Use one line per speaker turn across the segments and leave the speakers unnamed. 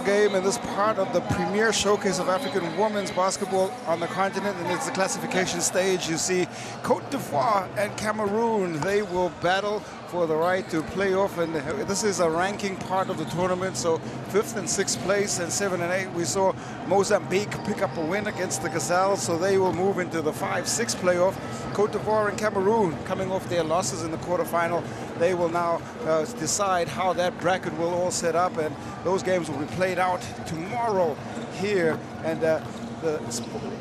final game in this part of the premier showcase of African women's basketball on the continent, and it's the classification stage. You see Côte d'Ivoire and Cameroon. They will battle for the right to play off, and this is a ranking part of the tournament, so 5th and 6th place and 7 and 8. We saw Mozambique pick up a win against the Gazelles, so they will move into the 5-6 playoff. Côte d'Ivoire and Cameroon coming off their losses in the quarterfinal. They will now decide how that bracket will all set up, and those games will be played out tomorrow here and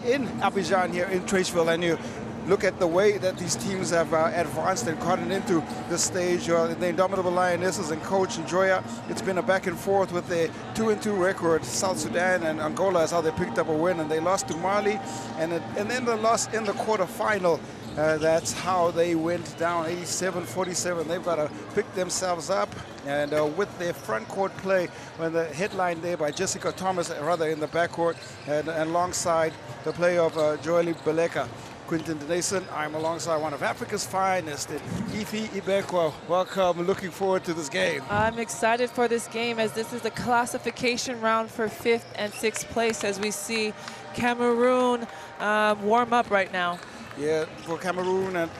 in Abidjan here in Traceville. And you look at the way that these teams have advanced and gotten into this stage. The Indomitable Lionesses and Coach Njoya, it's been a back and forth with a 2-2 record. South Sudan and Angola is how they picked up a win, and they lost to Mali, and then the loss in the quarterfinal. That's how they went down, 87-47. They've got to pick themselves up, and with their front court play, when the headline there by Jessica Thomas, rather in the backcourt, and alongside the play of Joely Baleka. Quinton Denason, I'm alongside one of Africa's finest, Ifi Ibekwa. Welcome, looking forward to this game.
I'm excited for this game, as this is the classification round for 5th and 6th place, as we see Cameroon warm up right now.
Yeah, for Cameroon, and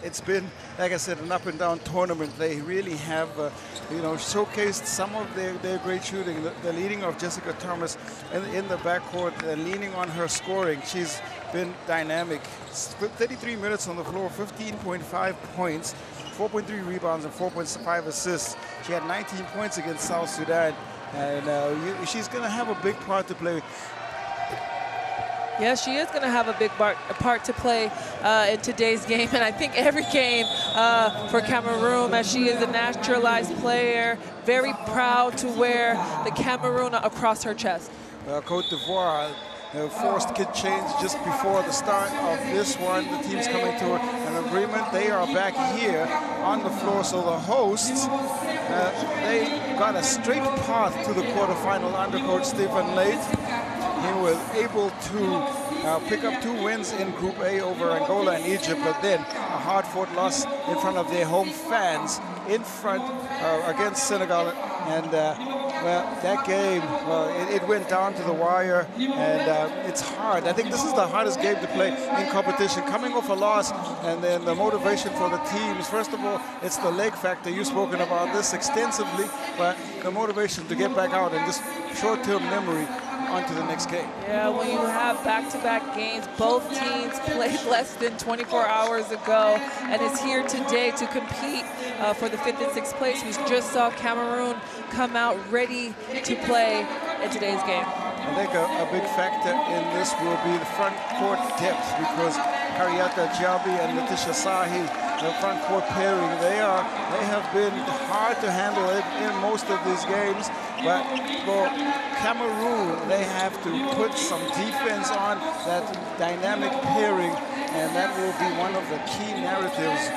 it's been, like I said, an up and down tournament. They really have, showcased some of their great shooting. The leading of Jessica Thomas in the backcourt, leaning on her scoring. She's been dynamic. 33 minutes on the floor, 15.5 points, 4.3 rebounds, and 4.5 assists. She had 19 points against South Sudan, and she's going to have a big part to play.
Yeah, she is going to have a big part to play in today's game, and I think every game for Cameroon, as she is a naturalized player, very proud to wear the Cameroon across her chest.
Côte d'Ivoire forced kid change just before the start of this one. The team's coming to an agreement. They are back here on the floor, so the hosts, they got a straight path to the quarterfinal under coach Stephen Late. He was able to pick up 2 wins in Group A over Angola and Egypt, but then a hard-fought loss in front of their home fans in front against Senegal. And that game, it went down to the wire, and it's hard. I think this is the hardest game to play in competition. Coming off a loss, and then the motivation for the teams. First of all, it's the leg factor. You've spoken about this extensively, but the motivation to get back out and just short-term memory on to the next game.
Yeah, when you have back-to-back games, both teams played less than 24 hours ago, and is here today to compete for the 5th and 6th place. We just saw Cameroon come out ready to play in today's game.
I think a big factor in this will be the front court depth, because Kariata Djabi and Letitia Sahi, the front court pairing, they have been hard to handle in most of these games. But for Cameroon, they have to put some defense on that dynamic pairing, and that will be one of the key narratives.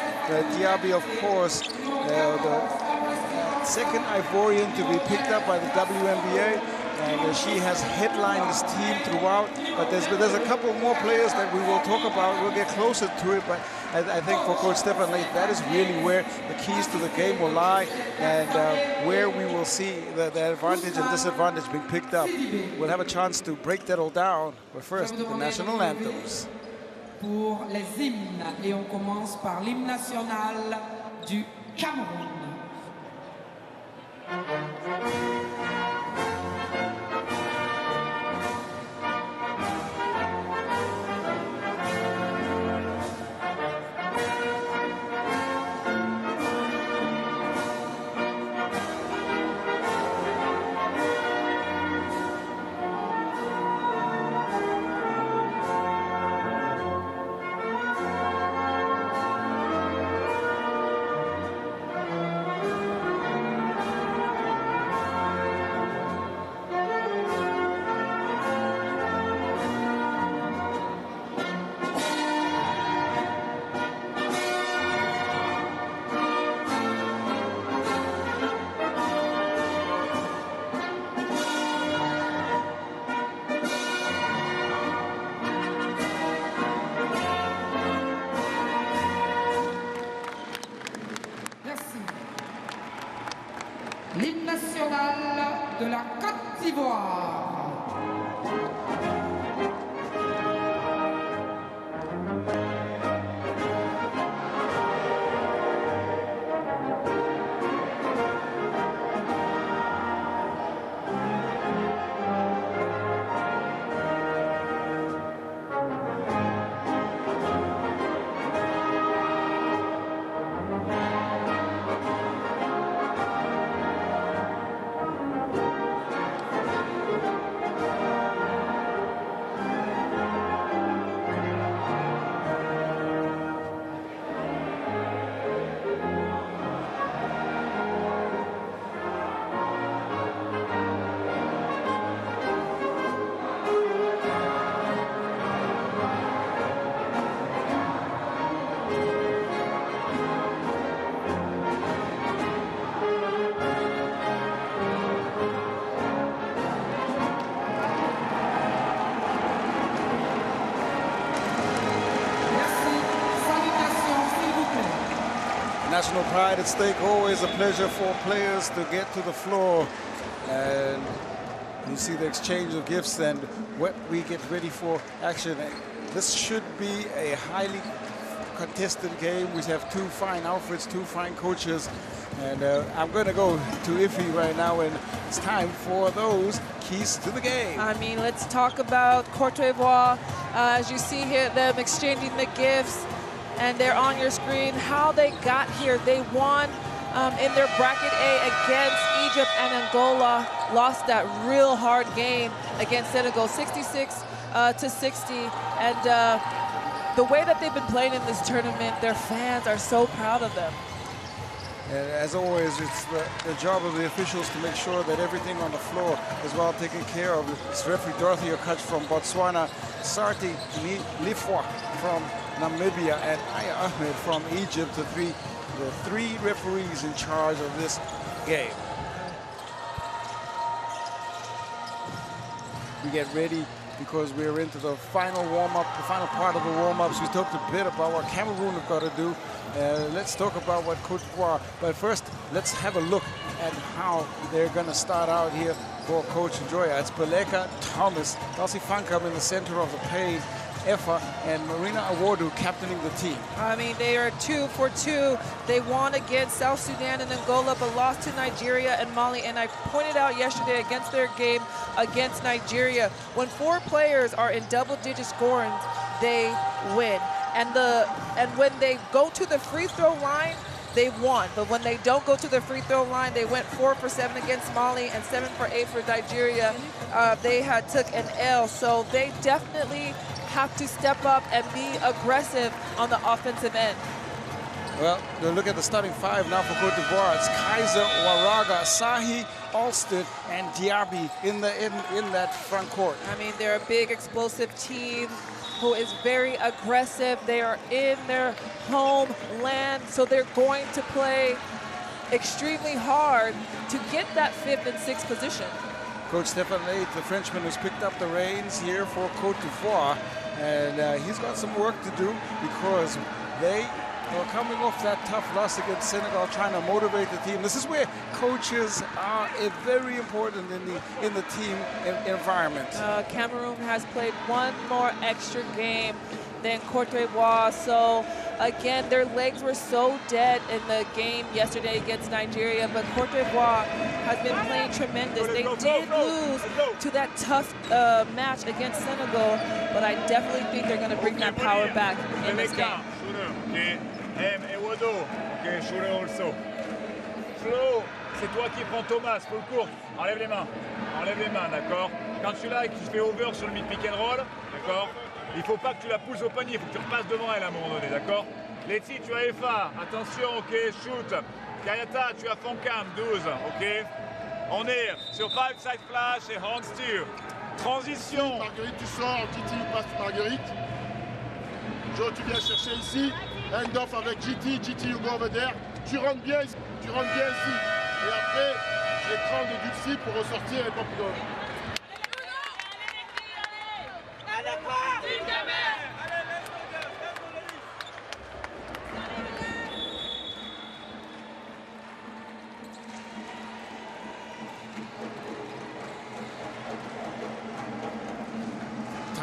Diaby, of course, the second Ivorian to be picked up by the WNBA, and she has headlined this team throughout. But there's a couple more players that we will talk about. We'll get closer to it, but I think for Coach Stephen Late, that is really where the keys to the game will lie, and where we will see the advantage and disadvantage being picked up. We'll have a chance to break that all down. But first, the national anthems.
Pour les hymnes, et on commence par l'hymne national du Cameroun. d'Ivoire.
National pride at stake, always a pleasure for players to get to the floor. And you see the exchange of gifts and what we get ready for action. This should be a highly contested game. We have two fine outfits, two fine coaches. And I'm going to go to Iffy right now, and it's time for those keys to the game.
I mean, let's talk about Côte d'Ivoire. As you see here, them exchanging the gifts. And they're on your screen. How they got here. They won in their bracket A against Egypt and Angola. Lost that real hard game against Senegal, 66 to 60. And the way that they've been playing in this tournament, their fans are so proud of them.
And as always, it's the job of the officials to make sure that everything on the floor is well taken care of. It's referee Dorothy Okach from Botswana, Sarti Lifwa from Namibia, and Aya Ahmed from Egypt, the three referees in charge of this game. We get ready because we're into the final warm-up, the final part of the warm-ups. We talked a bit about what Cameroon have got to do. Let's talk about what Côte d'Ivoire. But first, let's have a look at how they're going to start out here for Coach Joya. It's Baleka, Thomas, Dulcie Fankam in the center of the page, Effa and Marina Awardu captaining the team.
I mean, they are 2 for 2. They won against South Sudan and Angola, but lost to Nigeria and Mali. And I pointed out yesterday against their game against Nigeria, when 4 players are in double-digit scoring, they win. And when they go to the free throw line, they won. But when they don't go to the free throw line, they went 4 for 7 against Mali and 7 for 8 for Nigeria. They had took an L, so they definitely have to step up and be aggressive on the offensive end.
Well, look at the starting 5 now for Côte d'Ivoire. It's Kaiser, Waraga, Sahi, Alston, and Diaby in that front court.
I mean, they're a big, explosive team who is very aggressive. They are in their homeland, so they're going to play extremely hard to get that 5th and 6th position.
Coach Stéphane Late, the Frenchman who's picked up the reins here for Côte d'Ivoire, and he's got some work to do because they are coming off that tough loss against Senegal, trying to motivate the team. This is where coaches are very important in the team environment.
Cameroon has played one more extra game than Côte d'Ivoire, so again, their legs were so dead in the game yesterday against Nigeria, but Côte d'Ivoire has been playing tremendous. They did lose to that tough match against Senegal, but I definitely think they're going to bring that power back in this game.
C'est toi qui prends Thomas, full court. Enlève les mains, d'accord. Quand tu l'as et que tu fais over sur le mid-pick and roll, d'accord. Il faut pas que tu la pousses au panier, il faut que tu repasses devant elle à un moment donné, d'accord. Letty, tu as Effa, attention, ok, shoot. Kayata, tu as Fankam, 12, ok. On est sur 5 side flash et hand steer. Transition.
Marguerite, tu sors, Titi passe Marguerite. Joe, tu viens chercher ici. End off avec GT, you go over there. Tu rentres bien ici. Et après, l'écran de Dulcie pour ressortir et pas plus loin.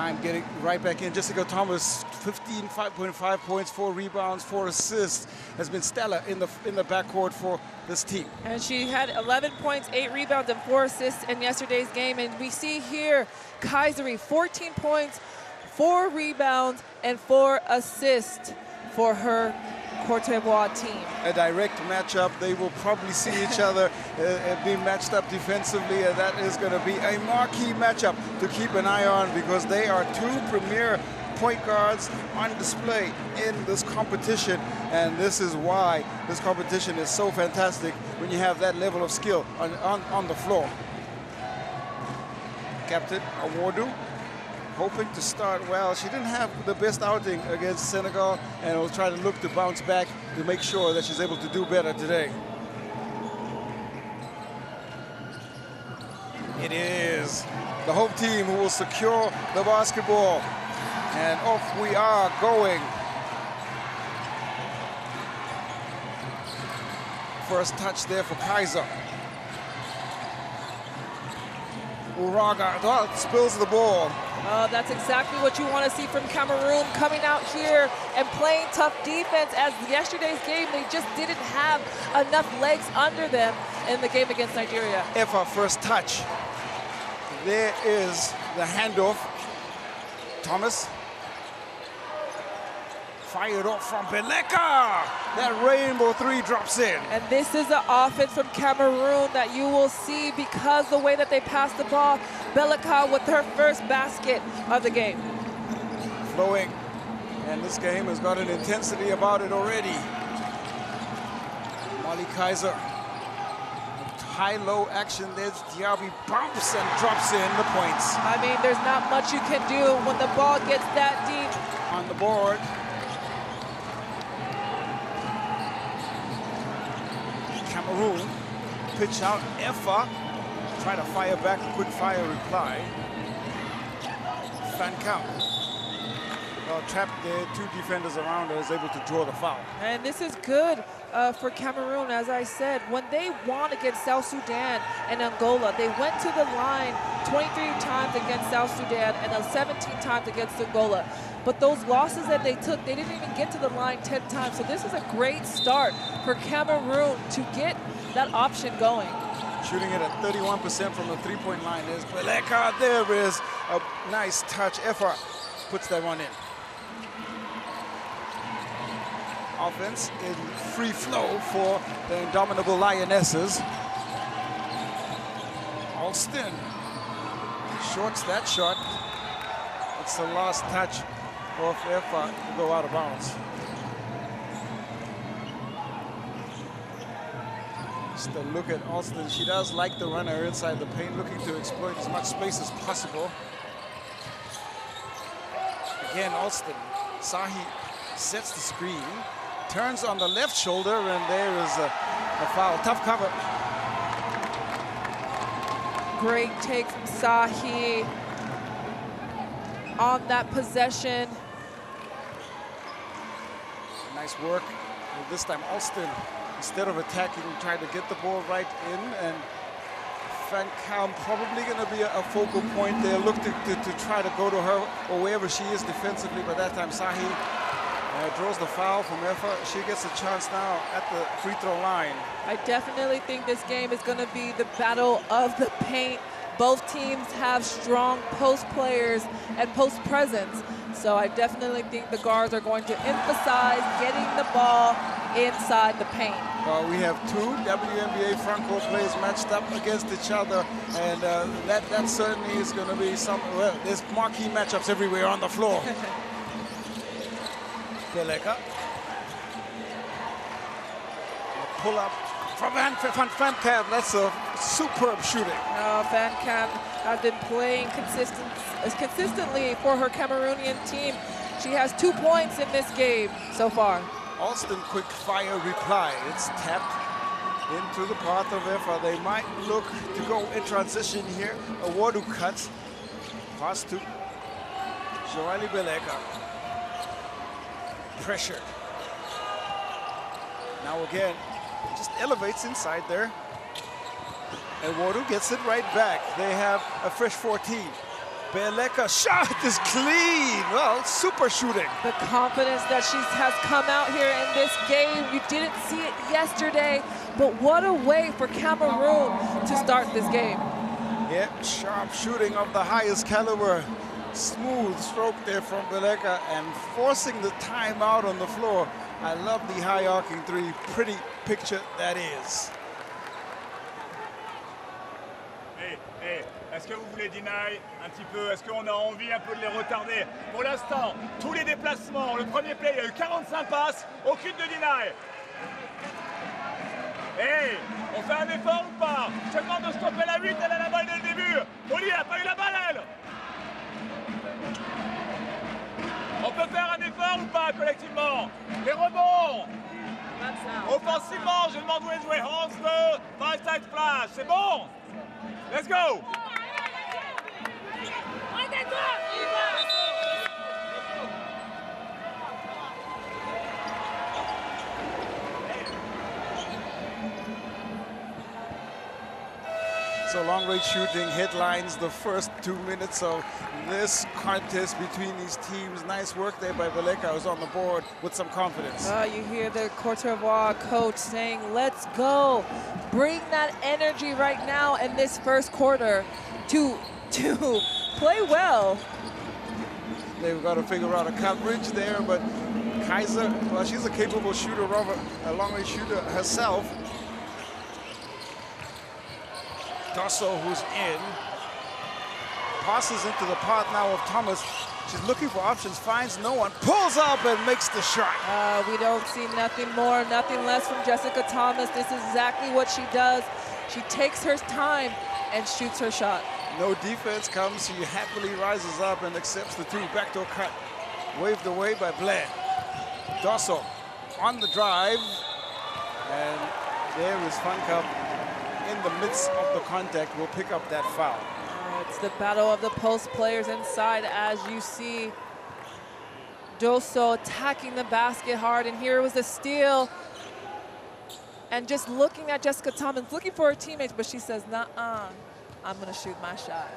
time getting right back in. Jessica Thomas, 5.5 points, 4 rebounds, 4 assists, has been stellar in the backcourt for this team.
And she had 11 points, 8 rebounds, and 4 assists in yesterday's game. And we see here Kayseri, 14 points, 4 rebounds, and 4 assists for her Côte d'Ivoire team.
A direct matchup. They will probably see each other being matched up defensively, and that is going to be a marquee matchup to keep an eye on, because they are 2 premier point guards on display in this competition, and this is why this competition is so fantastic when you have that level of skill on the floor. Captain Awardu hoping to start well. She didn't have the best outing against Senegal, and will try to look to bounce back to make sure that she's able to do better today. It is the home team who will secure the basketball. And off we are going. First touch there for Kaiser. Uraga spills the ball.
Oh, that's exactly what you want to see from Cameroon, coming out here and playing tough defense. As yesterday's game, they just didn't have enough legs under them in the game against Nigeria.
Efa first touch. There is the handoff. Thomas. Fired off from Beleka. That rainbow 3 drops in.
And this is the offense from Cameroon that you will see because the way that they pass the ball. Beleka with her first basket of the game.
Flowing. And this game has got an intensity about it already. Molly Kaiser. High-low action. There's Diaby, bumps and drops in the points.
I mean, there's not much you can do when the ball gets that deep.
On the board. Cameroon, pitch out, Efa, try to fire back, a quick fire reply. Fancam, trapped there, 2 defenders around her, is able to draw the foul.
And this is good for Cameroon, as I said. When they won against South Sudan and Angola, they went to the line 23 times against South Sudan and 17 times against Angola. But those losses that they took, they didn't even get to the line 10 times. So this is a great start for Cameroon to get that option going.
Shooting it at 31% from the 3-point line is Beleka. There is a nice touch. Efa puts that one in. Offense in free flow for the indomitable Lionesses. Alston shorts that shot. It's the last touch of Efa to go out of bounds. Just a look at Alston. She does like the runner inside the paint, looking to exploit as much space as possible. Again, Alston. Sahi sets the screen, turns on the left shoulder, and there is a foul. Tough cover.
Great take from Sahi on that possession.
Nice work. And this time Alston, instead of attacking, tried to get the ball right in, and Fancam probably going to be a focal point there. Look to try to go to her or wherever she is defensively, but that time Sahi draws the foul from Efa. She gets a chance now at the free throw line.
I definitely think this game is going to be the battle of the paint. Both teams have strong post players and post presence. So I definitely think the guards are going to emphasize getting the ball inside the paint.
Well, we have 2 WNBA frontcourt players matched up against each other, and that certainly is going to be well, there's marquee matchups everywhere on the floor. Beleka. Pull up from Fancam. That's a superb shooting.
Fancam has been playing consistently for her Cameroonian team. She has 2 points in this game so far.
Alston quick fire reply. It's tapped into the path of Efa. They might look to go in transition here. Awardu cuts. Pass to Joali Beleka. Pressure. Now again, just elevates inside there. And Awardu gets it right back. They have a fresh 14. Beleka shot is clean. Well, super shooting.
The confidence that she has come out here in this game. You didn't see it yesterday, but what a way for Cameroon to start this game.
Yep, sharp shooting of the highest caliber. Smooth stroke there from Beleka and forcing the timeout on the floor. I love the high arcing three. Pretty picture that is.
Hey, est-ce que vous voulez deny un petit peu? Est-ce qu'on a envie un peu de les retarder? Pour l'instant, tous les déplacements, le premier play, il y a eu 45 passes, aucune de deny. Hey, on fait un effort ou pas? Je te demande de stopper la 8, elle a la balle dès le début. Oli, elle n'a pas eu la balle, elle. On peut faire un effort ou pas collectivement? Les rebonds. Offensivement, je demande où est joué Hanslow, side flash, c'est bon? Let's go!
So long-range shooting headlines the first 2 minutes of this contest between these teams. Nice work there by Beleka, who's on the board with some confidence.
You hear the Côte d'Ivoire coach saying, let's go. Bring that energy right now in this first quarter to play well.
They've got to figure out a coverage there, but Kaiser, well, she's a capable shooter, a long-range shooter herself. Dosso, who's in, passes into the path now of Thomas. She's looking for options, finds no one, pulls up and makes the shot.
We don't see nothing more, nothing less from Jessica Thomas. This is exactly what she does. She takes her time and shoots her shot.
No defense comes, she happily rises up and accepts the two. Backdoor cut, waved away by Blair. Dosso on the drive, and there is Funka in the midst of the contact will pick up that foul.
It's the battle of the post players inside, as you see Dosso attacking the basket hard, and here was the steal. And just looking at Jessica Thomas, looking for her teammates, but she says, nah, I'm gonna shoot my shot.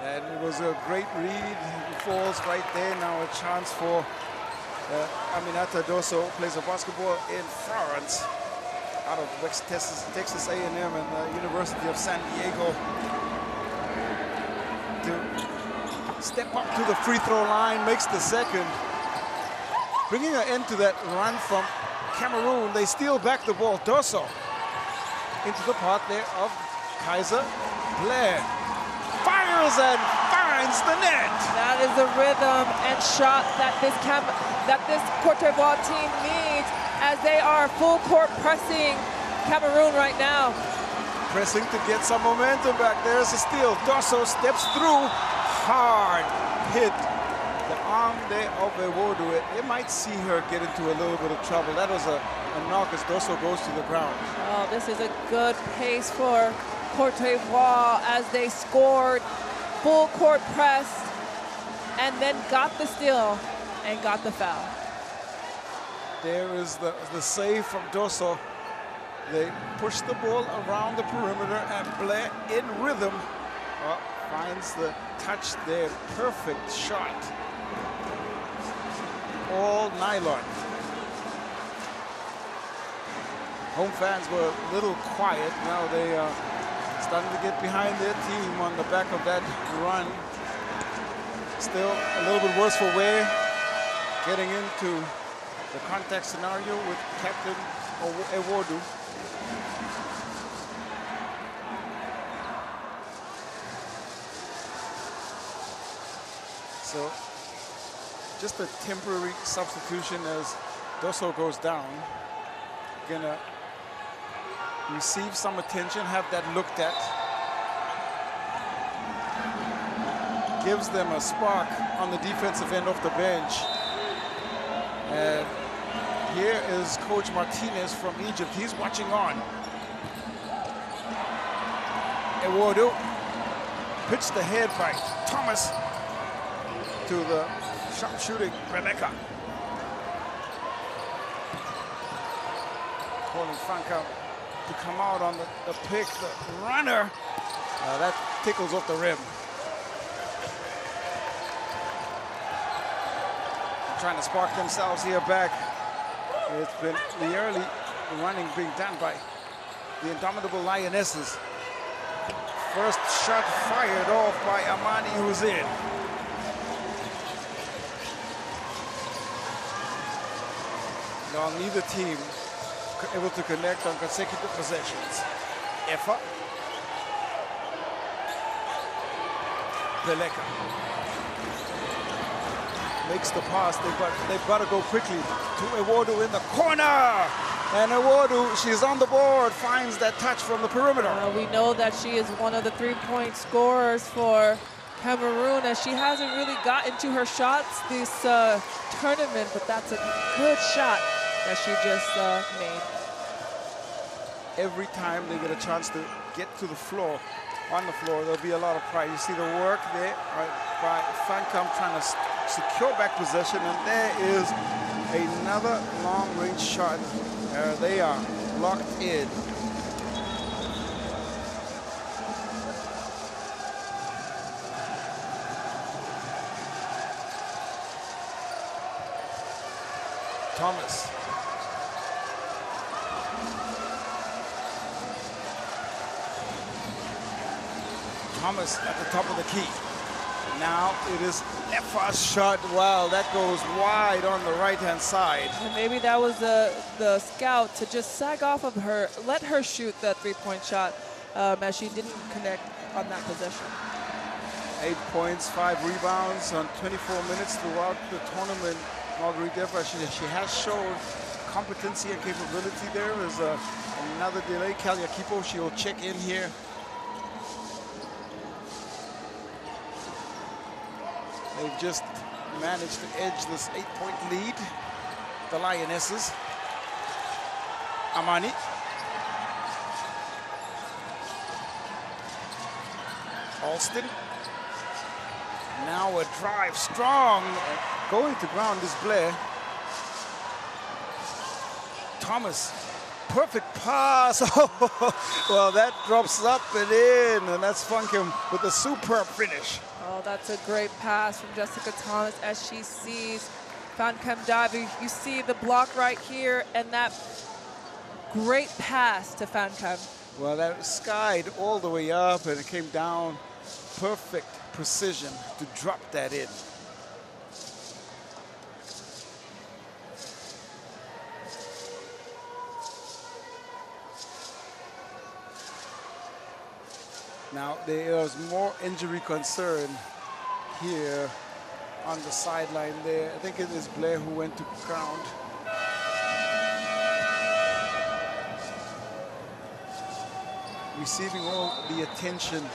And it was a great read. He falls right there. Now a chance for Aminata Dosso, plays a basketball in France, out of West Texas A&M and the University of San Diego, to step up to the free throw line, makes the second. Bringing an end to that run from Cameroon, they steal back the ball. Dosso into the path there of Kaiser. Blair fires and finds the net.
That is the rhythm and shot that this Côte d'Ivoire team needs, as they are full court pressing Cameroon right now.
Pressing to get some momentum back. There's a steal. Dosso steps through. Hard hit. The arm there of Ewodu. It might see her get into a little bit of trouble. That was a knock as Dosso goes to the ground.
Oh, this is a good pace for Côte d'Ivoire as they scored, full court press, and then got the steal and got the foul.
There is the save from Dosso. They push the ball around the perimeter, and Blair in rhythm finds the touch there. Perfect shot. All nylon. Home fans were a little quiet. Now they are starting to get behind their team on the back of that run. Still a little bit worse for wear. Getting into the contact scenario with Captain Ewodu. So just a temporary substitution as Dosso goes down. Gonna receive some attention, have that looked at. Gives them a spark on the defensive end off the bench. And here is Coach Martinez from Egypt. He's watching on. Ewodu pitched the head by Thomas to the shot shooting Rebecca. Calling Franco to come out on the pick, the runner. That tickles off the rim. trying to spark themselves here back. It's been the early running being done by the indomitable Lionesses. First shot fired off by Amani, who's in. Now neither team able to connect on consecutive possessions. Effa. Peleka makes the pass. They've got to go quickly to Ewodu in the corner. And Ewodu, she's on the board, finds that touch from the perimeter.
We know that she is one of the three-point scorers for Cameroon, as she hasn't really gotten to her shots this tournament, but that's a good shot that she just made.
Every time they get a chance to get to the floor, on the floor, there'll be a lot of pride. You see the work there by Fancam trying to secure back possession, and there is another long-range shot. They are locked in. Thomas. Thomas at the top of the key. Now it is Effa's shot. Wow, that goes wide on the right-hand side.
And maybe that was the scout to just sag off of her, let her shoot that three-point shot, as she didn't connect on that possession.
8 points, 5 rebounds on 24 minutes throughout the tournament. Marguerite Effa, she has shown competency and capability there. There's another delay. Kalyakipo, she'll check in here. They've just managed to edge this 8-point lead, the Lionesses. Amani. Alston. Now a drive, strong. Going to ground is Blair. Thomas, perfect pass. Well, that drops up and in, and that's Funkem with a superb finish.
Oh, that's a great pass from Jessica Thomas as she sees Fancam Davi. You see the block right here, and that great pass to Fancam.
Well, that skied all the way up, and it came down. Perfect precision to drop that in. Now, there's more injury concern here on the sideline there. I think it is Blair who went to ground. Receiving all the attention.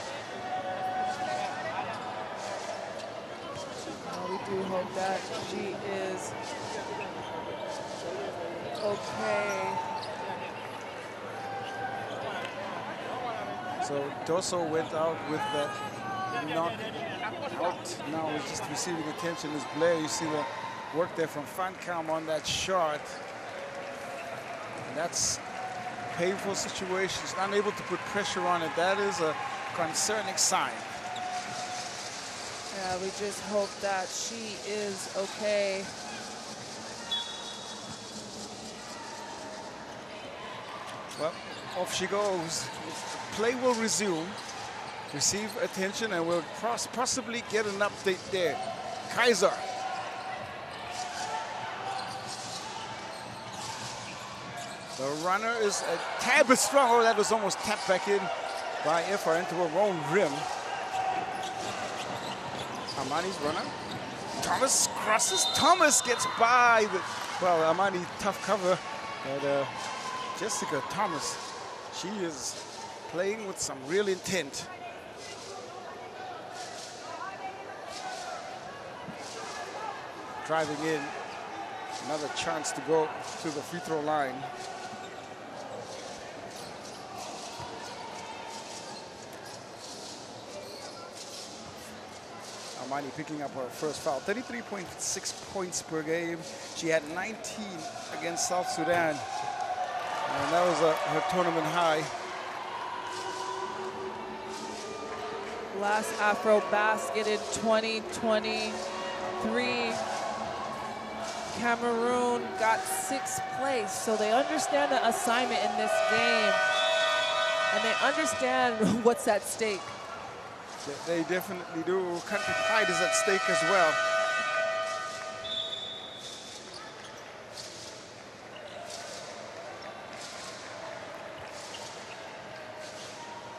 Well, we do hope that she is okay.
So Dosso went out with that knock out. Now he's just receiving attention as Blair. You see the work there from Fancam on that shot. And that's a painful situation. She's not able to put pressure on it. That is a concerning sign.
Yeah, we just hope that she is okay.
Well, off she goes. Play will resume, receive attention, and we'll possibly get an update there. Kaiser. The runner is a tad bit strong. Oh, that was almost tapped back in by Effa into her own rim. Amani's runner. Thomas crosses. Thomas gets by. Well, Amani, tough cover. But Jessica Thomas, she is playing with some real intent. Driving in, another chance to go to the free throw line. Amani picking up her first foul. 33.6 points per game. She had 19 against South Sudan. And that was her tournament high.
Last AfroBasket in 2023. Cameroon got 6th place, so they understand the assignment in this game, and they understand what's at stake.
They definitely do. Country pride is at stake as well.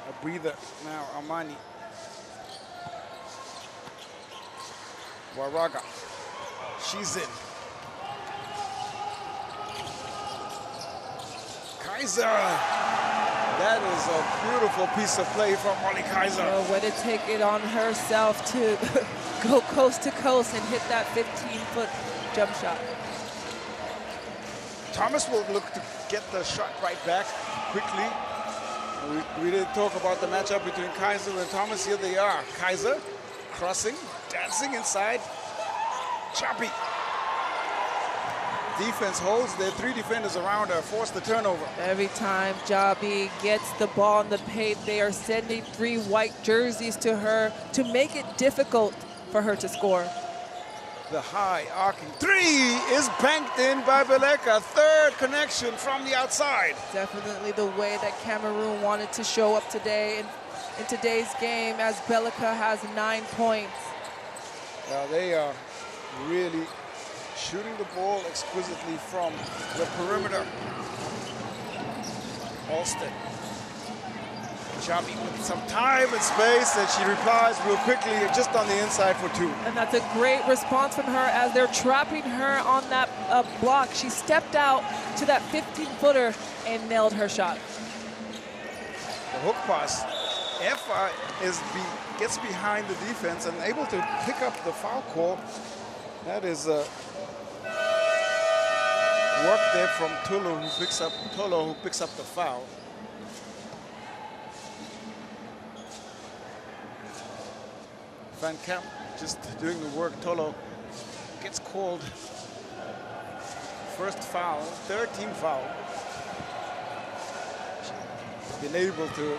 A breather now, Armani. Waraga, she's in. Kaiser, that is a beautiful piece of play from Molly Kaiser.
Way to take it on herself to go coast to coast and hit that 15-foot jump shot.
Thomas will look to get the shot right back quickly. We didn't talk about the matchup between Kaiser and Thomas. Here they are. Kaiser crossing, dancing inside. Choppy. Defense holds their 3 defenders around her, force the turnover.
Every time Jabi gets the ball in the paint, they are sending 3 white jerseys to her to make it difficult for her to score.
The high arcing 3 is banked in by Beleka. 3rd connection from the outside.
Definitely the way that Cameroon wanted to show up today in today's game, as Beleka has 9 points.
Now they are really shooting the ball exquisitely from the perimeter. Alston. Chabi with some time and space, and she replies real quickly just on the inside for 2.
And that's a great response from her as they're trapping her on that block. She stepped out to that 15-footer and nailed her shot.
The hook pass. Efa gets behind the defense and able to pick up the foul call. That is work there from Tolo, who picks up the foul. Van Kamp just doing the work. Tolo gets called. First foul, 3rd team foul. Been able to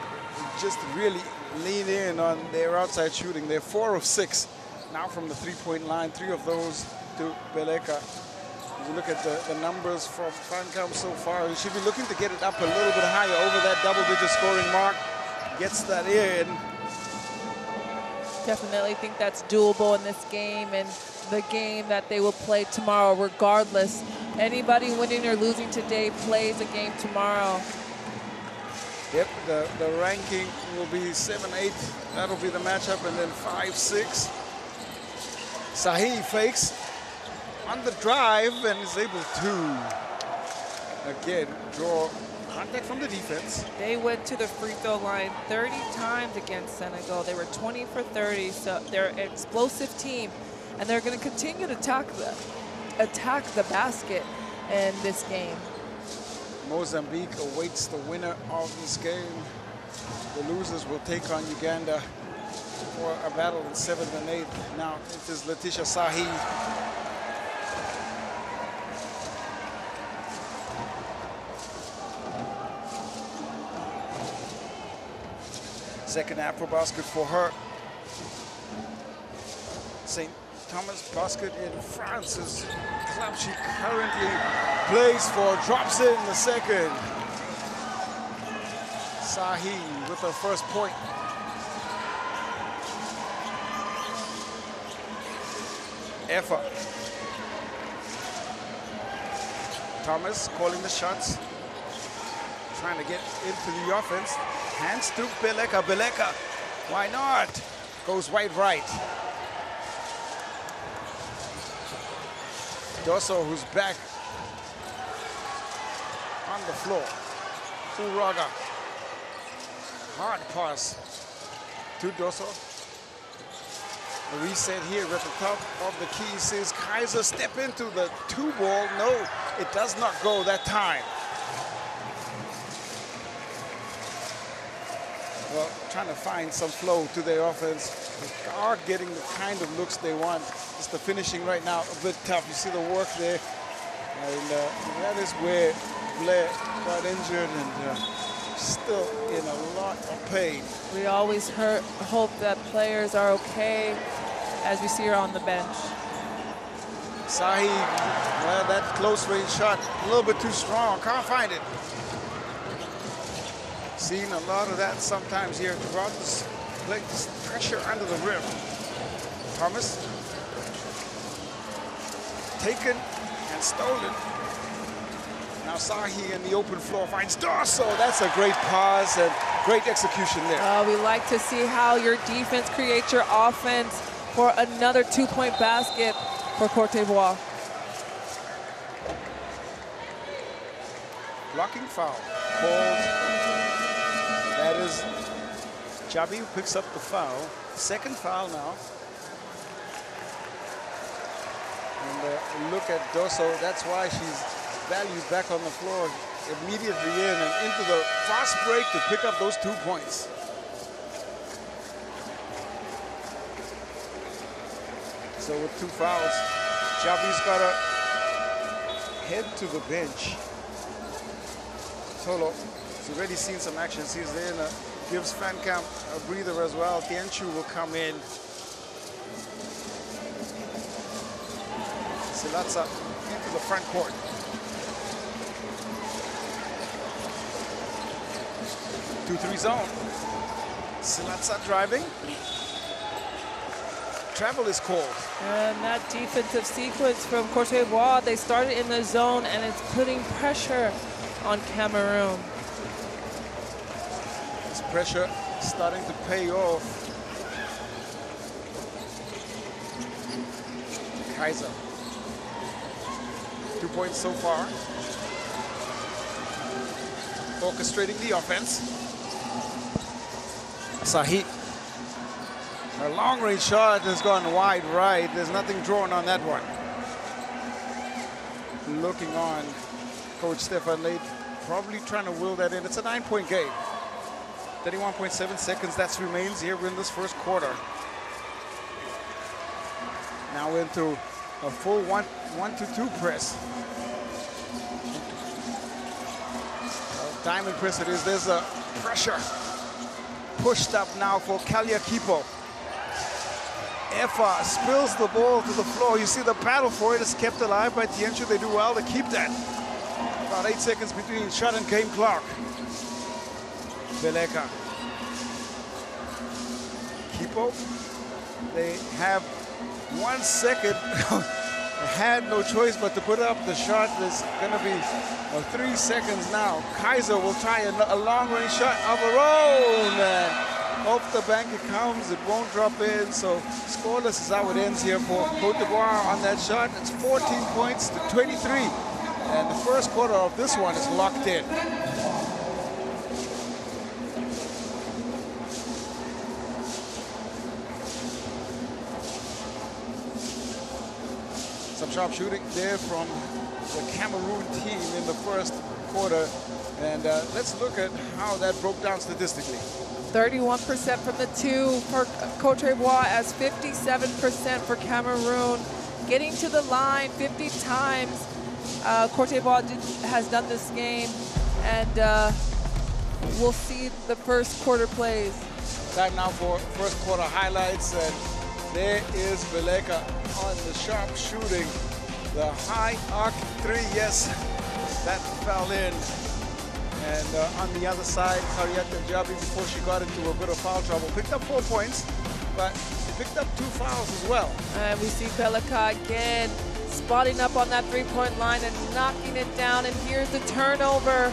just really lean in on their outside shooting. They're 4 of 6 now from the 3-point line. 3 of those to Beleka. If you look at the numbers from Van Kamp so far, he should be looking to get it up a little bit higher over that double-digit scoring mark. Gets that in.
Definitely think that's doable in this game and the game that they will play tomorrow regardless. Anybody winning or losing today plays a game tomorrow.
Yep, the ranking will be 7-8. That'll be the matchup, and then 5-6. Sahi fakes on the drive and is able to, again, draw contact from the defense.
They went to the free throw line 30 times against Senegal. They were 20 for 30, so they're an explosive team, and they're going to continue to attack the basket in this game.
Mozambique awaits the winner of this game. The losers will take on Uganda for a battle in 7th and 8th. Now it is Letitia Sahi. Second AfroBasket for her. St. Thomas Basket in France is club she currently plays for. Drops in the second. Sahi with her first point. Efa. Thomas calling the shots. Trying to get into the offense. Hands to Beleka. Beleka, why not? Goes right. Dosso, who's back on the floor. Uraga. Hard pass to Dosso. The reset here at the top of the key says Kaiser step into the 2-ball. No, it does not go that time. Well, trying to find some flow to their offense. They are getting the kind of looks they want. Just the finishing right now a bit tough. You see the work there. And that is where Blair got injured and still in a lot of pain.
We always hope that players are okay as we see her on the bench.
Sahi, well, that close range shot, a little bit too strong. Can't find it. Seen a lot of that sometimes here throughout this play. This pressure under the rim. Thomas. Taken and stolen. Now Sahi in the open floor finds Dorso. That's a great pass and great execution there.
We like to see how your defense creates your offense for another 2-point basket for Côte d'Ivoire.
Blocking foul called. That is Jabi who picks up the foul. Second foul now. And look at Dorso. That's why she's valued back on the floor immediately in and into the fast break to pick up those 2 points. So with 2 fouls, Jabi's got to head to the bench. Tolo has already seen some action. He's there and gives Fancamp a breather as well. Tienchu will come in. Silatsa into the front court. 2-3 zone. Silatsa driving. Travel is called.
And that defensive sequence from Côte d'Ivoire, they started in the zone and it's putting pressure on Cameroon.
This pressure starting to pay off. Kaiser. 2 points so far. Orchestrating the offense. Sahi. A long-range shot has gone wide right. There's nothing drawn on that one. Looking on, Coach Stefan Late probably trying to will that in. It's a 9-point game. 31.7 seconds that remains here in this first quarter. Now into a full 1-2 press. Diamond press it is. There's a pressure pushed up now for Kalia Kipo. Efa spills the ball to the floor. You see the battle for it is kept alive by Tienchu. They do well to keep that. About 8 seconds between shot and game clock. Beleka. Kipo. They have 1 second. Had no choice but to put up the shot. There's going to be 3 seconds now. Kaiser will try a long-range shot of her own. And off the bank it comes. It won't drop in. So scoreless is how it ends here for Côte d'Ivoire on that shot. It's 14 points to 23. And the first quarter of this one is locked in. Some sharp shooting there from the Cameroon team in the first quarter. And let's look at how that broke down statistically.
31% from the 2 for Côte d'Ivoire as 57% for Cameroon. Getting to the line 50 times. Côte d'Ivoire has done this game. And we'll see the first quarter plays.
Time now for first quarter highlights. And there is Beleka on the sharp shooting. The high arc 3, yes, that fell in. And on the other side, Kariata Jabi, before she got into a bit of foul trouble, picked up 4 points, but she picked up 2 fouls as well.
And we see Beleka again spotting up on that 3-point line and knocking it down. And here's the turnover.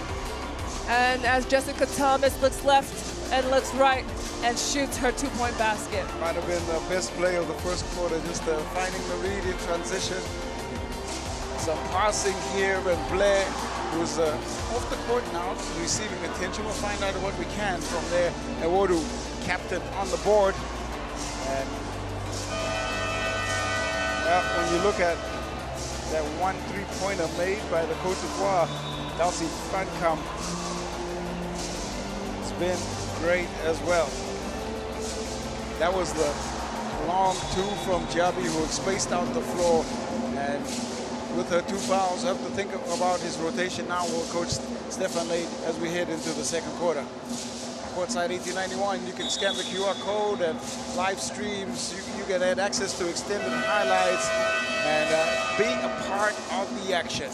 And as Jessica Thomas looks left and looks right and shoots her 2-point basket.
Might have been the best play of the first quarter, just finding the read in transition. Some passing here, and Blair, who's off the court now, receiving attention. We'll find out what we can from there. Ewodu, captain, on the board. And well, when you look at that 1 3-pointer made by the Côte d'Ivoire, Dulcie Fancamp, it's been great as well. That was the long 2 from Jabi, who spaced out the floor. And with her 2 fouls, have to think about his rotation now with Coach Stefan Late as we head into the second quarter. Courtside 1891, you can scan the QR code and live streams. You can add access to extended highlights. and being a part of the action.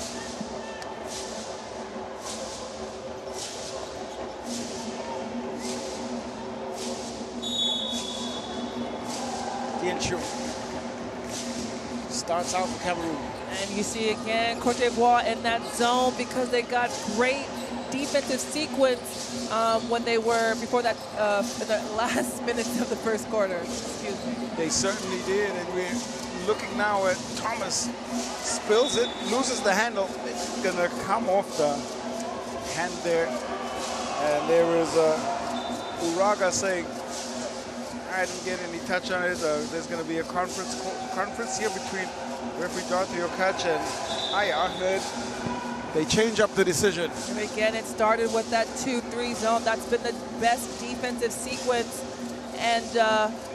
Tienchu starts out for Cameroon.
And you see again Côte d'Ivoire in that zone because they got great defensive sequence when they were before that in the last minutes of the first quarter. Excuse me.
They certainly did, and we're looking now at Thomas. Spills it, loses the handle. It's gonna come off the hand there, and there is Uraga saying, I didn't get any touch on it. There's going to be a conference here between referee Dorothy Okache and Ahmed. They change up the decision.
And again, it started with that 2-3 zone. That's been the best defensive sequence and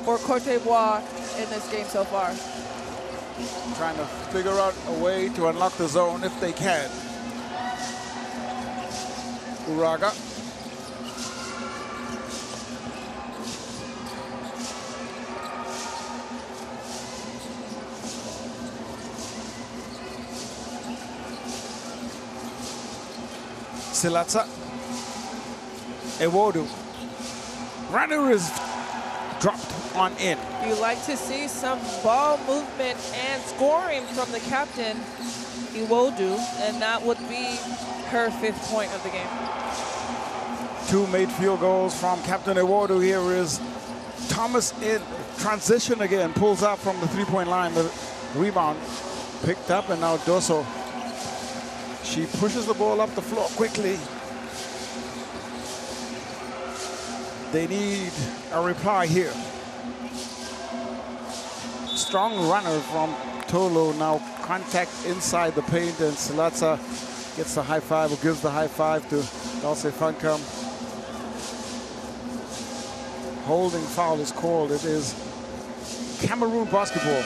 for Côte d'Ivoire in this game so far.
Trying to figure out a way to unlock the zone if they can. Uraga. Silatsa, Ewodu. Runner is dropped on in.
You like to see some ball movement and scoring from the captain, Ewodu, and that would be her 5th point of the game.
2 made field goals from Captain Ewodu. Here is Thomas in transition again, pulls up from the 3-point line. The rebound picked up, and now Doso. She pushes the ball up the floor quickly. They need a reply here. Strong runner from Tolo. Now contact inside the paint, and Silatsa gets the high five, or gives the high five to Dulce Fankam. Holding foul is called. It is Cameroon basketball.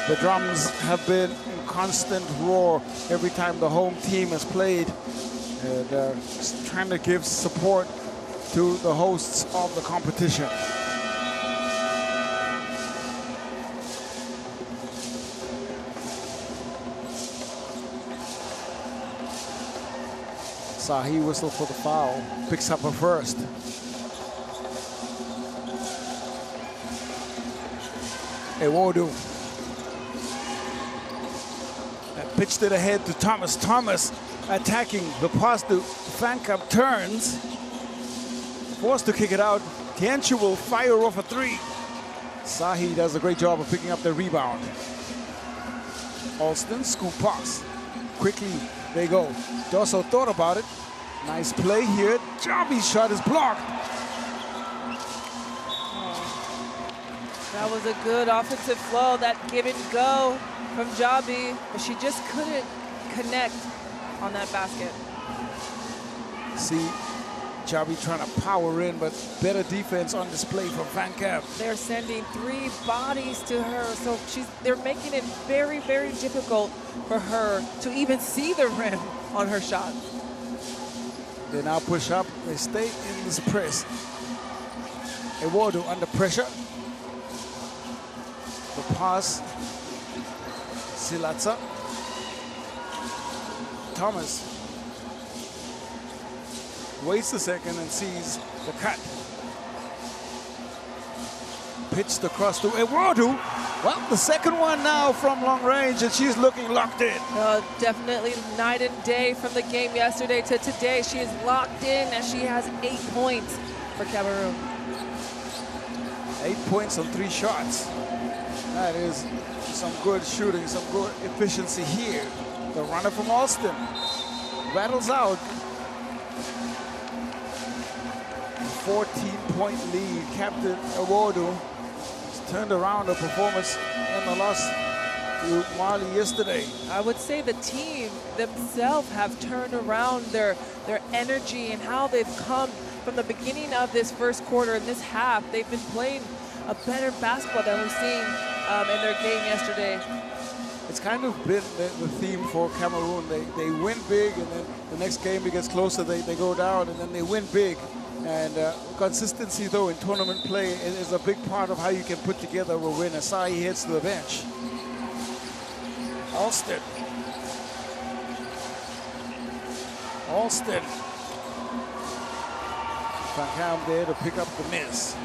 The drums have been in constant roar every time the home team has played, and just trying to give support to the hosts of the competition. Sahi whistle for the foul, picks up her first. Ewodu. Pitched it ahead to Thomas. Thomas attacking the pass to Fankam, turns. Forced to kick it out. Tienchu will fire off a 3. Sahi does a great job of picking up the rebound. Alston, scoop pass. Quickly they go. Doso thought about it. Nice play here. Jabi's shot is blocked.
That was a good offensive flow, that give and go from Jabi, but she just couldn't connect on that basket.
See Jabi trying to power in, but better defense on display from Fankam.
They're sending 3 bodies to her, so they're making it very, very difficult for her to even see the rim on her shot.
They now push up. They stay in this press. Ewodu under pressure. The pass. Silatsa. Thomas waits a second and sees the cut. Pitched across to Ewodu. Well, the second one now from long range, and she's looking locked in.
Definitely night and day from the game yesterday to today. She is locked in, and she has 8 points for Cameroon.
8 points on 3 shots. That is some good shooting, some good efficiency here. The runner from Alston rattles out. 14-point lead. Captain Ewodu has turned around the performance in the loss to Mali yesterday.
I would say the team themselves have turned around their energy and how they've come from the beginning of this first quarter and this half. They've been playing a better basketball than we've seen in their game yesterday.
It's kind of been the theme for Cameroon. They win big, and then the next game it gets closer, they go down, and then they win big. And consistency, though, in tournament play is a big part of how you can put together a win. Asai heads to the bench. Alston. Van Kam there to pick up the miss.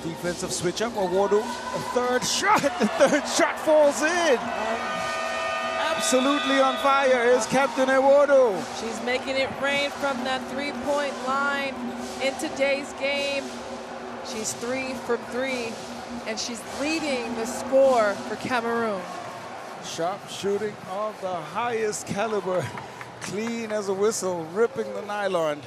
Defensive switch up. Awodu, a third shot. The third shot falls in. Absolutely on fire is Captain Awodu.
She's making it rain from that three-point line in today's game. She's 3 from 3, and she's leading the score for Cameroon.
Sharp shooting of the highest caliber, clean as a whistle, ripping the nylon.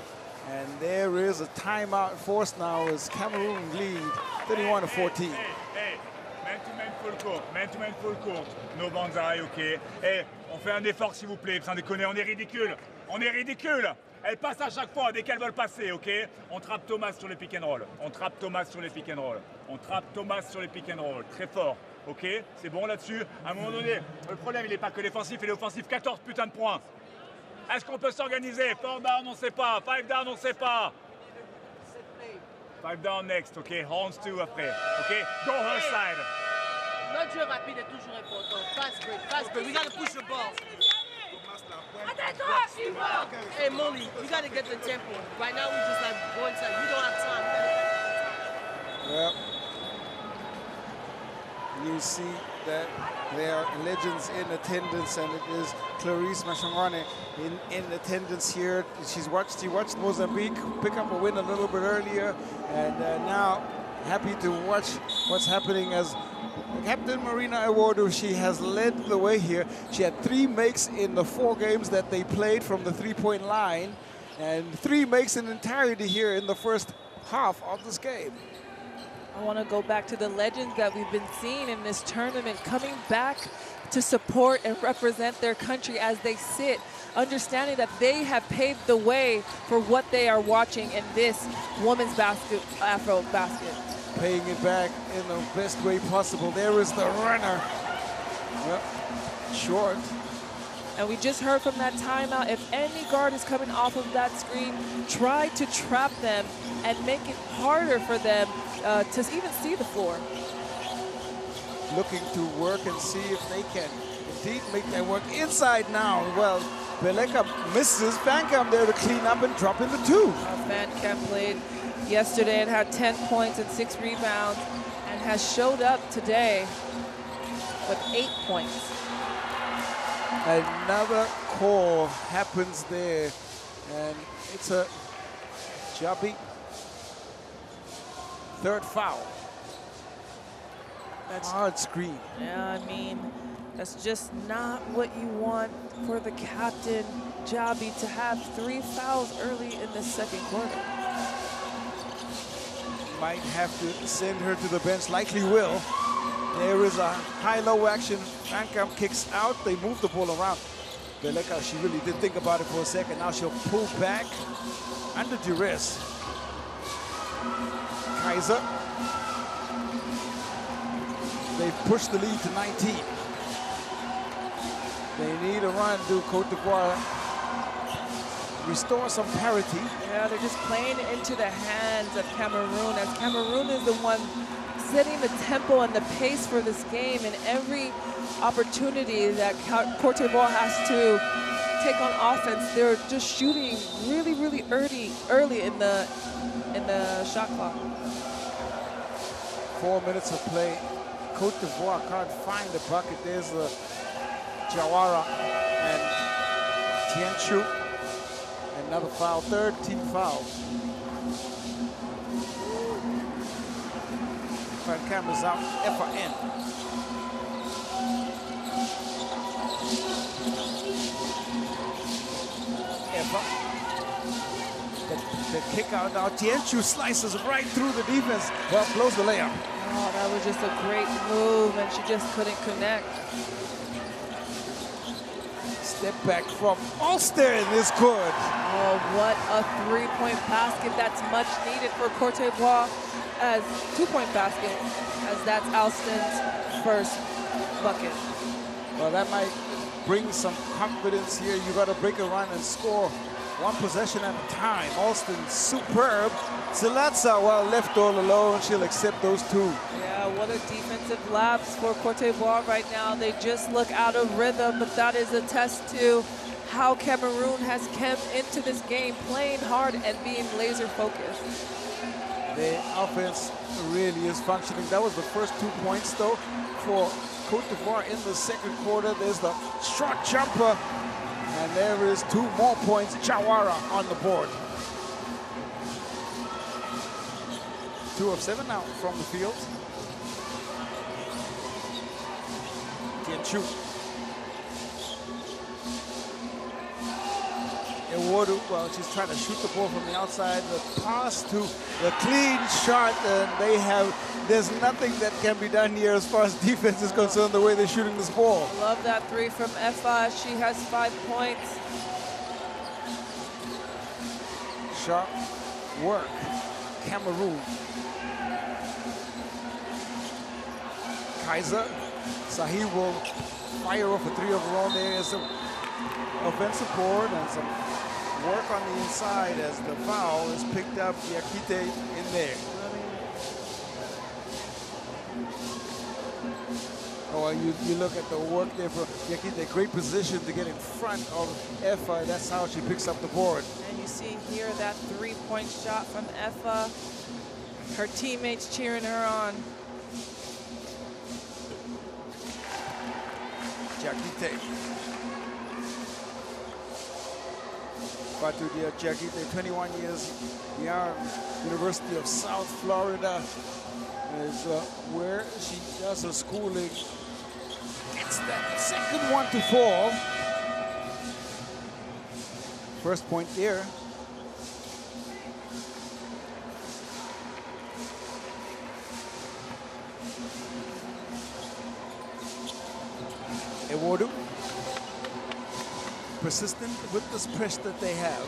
And there is a timeout forced now as Cameroon lead 31-14.
Hey, man-to-man full court, man-to-man full court. No banzai, ok. Hey, on fait un effort s'il vous plaît, sans déconner, on est ridicule. On est ridicule. Elle passe à chaque fois dès qu'elles veulent passer, ok? On trappe Thomas sur les pick and roll. On trappe Thomas sur les pick and roll. On trappe Thomas sur les pick and roll. Très fort, ok? C'est bon là-dessus. À un moment donné, le problème, il n'est pas que défensif, il est offensif. 14 putains de points. Est-ce qu'on peut s'organiser? 4 down, on ne sait pas. 5 down, on ne sait pas. 5 down next, ok? Horns 2 après, ok? Go her side.
Notre jeu rapide est toujours important. Fast break. We got to push the ball. Hey, Molly, we got to get the tempo. Right now, we just like go inside. We don't have time.
Well, you see that there are legends in attendance, and it is Clarice Mashangwane in attendance here. She watched Mozambique pick up a win a little bit earlier, and now happy to watch what's happening as Captain Marina Awodu. She has led the way here. She had 3 makes in the 4 games that they played from the three-point line, and 3 makes in entirety here in the first half of this game.
I want to go back to the legends that we've been seeing in this tournament, coming back to support and represent their country as they sit, understanding that they have paved the way for what they are watching in this women's basket, AfroBasket.
Paying it back in the best way possible. There is the runner. Yep. Short.
And we just heard from that timeout, if any guard is coming off of that screen, try to trap them and make it harder for them to even see the floor.
Looking to work and see if they can indeed make that work inside now. Well, Beleka misses. Van Kam there to clean up and drop in the 2.
Van Kam played yesterday and had 10 points and 6 rebounds and has showed up today with 8 points.
Another call happens there, and it's a Jabi 3rd foul. That's hard screen.
Yeah, I mean, that's just not what you want for the captain, Jabi, to have 3 fouls early in the second quarter.
Might have to send her to the bench, likely will. There is a high-low action. Van Kam kicks out. They move the ball around. Beleka, she really did think about it for a second. Now she'll pull back under duress. Kaiser. They've pushed the lead to 19. They need a run to Côte d'Ivoire. Restore some parity.
Yeah, they're just playing into the hands of Cameroon, as Cameroon is the one setting the tempo and the pace for this game, and every opportunity that Côte d'Ivoire has to take on offense, they're just shooting really, really early in the shot clock.
4 minutes of play. Côte d'Ivoire can't find the bucket. There's Jawara and Tienchu. Another foul, 3rd team foul. Van Kam is out, FIN. The kick out now. Tienchu slices right through the defense. Well, blows the layup.
Oh, that was just a great move, and she just couldn't connect.
Step back from Alston is good.
Oh, what a 3-point basket. That's much needed for Côte d'Ivoire, as 2-point basket, as that's Alston's first bucket.
Well, that might bring some confidence here. You got to break a run and score. One possession at a time. Alston superb. Zlatsa, well, left all alone. She'll accept those two.
Yeah, what a defensive lapse for Côte d'Ivoire right now. They just look out of rhythm, but that is a test to how Cameroon has come into this game playing hard and being laser focused.
The offense really is functioning. That was the first 2 points, though, for Côte d'Ivoire in the second quarter. There's the short jumper, and there is 2 more points. Chawara on the board. 2 of 7 now from the field. Tianchu. Ewodu, well, she's trying to shoot the ball from the outside. The pass to the clean shot, and there's nothing that can be done here as far as defense is concerned, the way they're shooting this ball.
I love that 3 from FIBA. She has 5 points.
Sharp work. Cameroon. Kaiser. Sahi will fire off a 3 of her own. There is some offensive board and some work on the inside as the foul is picked up. Yakite in there. Oh, you look at the work there for Yakite. Great position to get in front of Effa. That's how she picks up the board.
And you see here that 3-point shot from Effa. Her teammates cheering her on.
Jakite. Fatudia Jakite, 21 years young, University of South Florida is where she does her schooling. Gets that second one to fall. First point there. Ewodu. Persistent with this pressure that they have.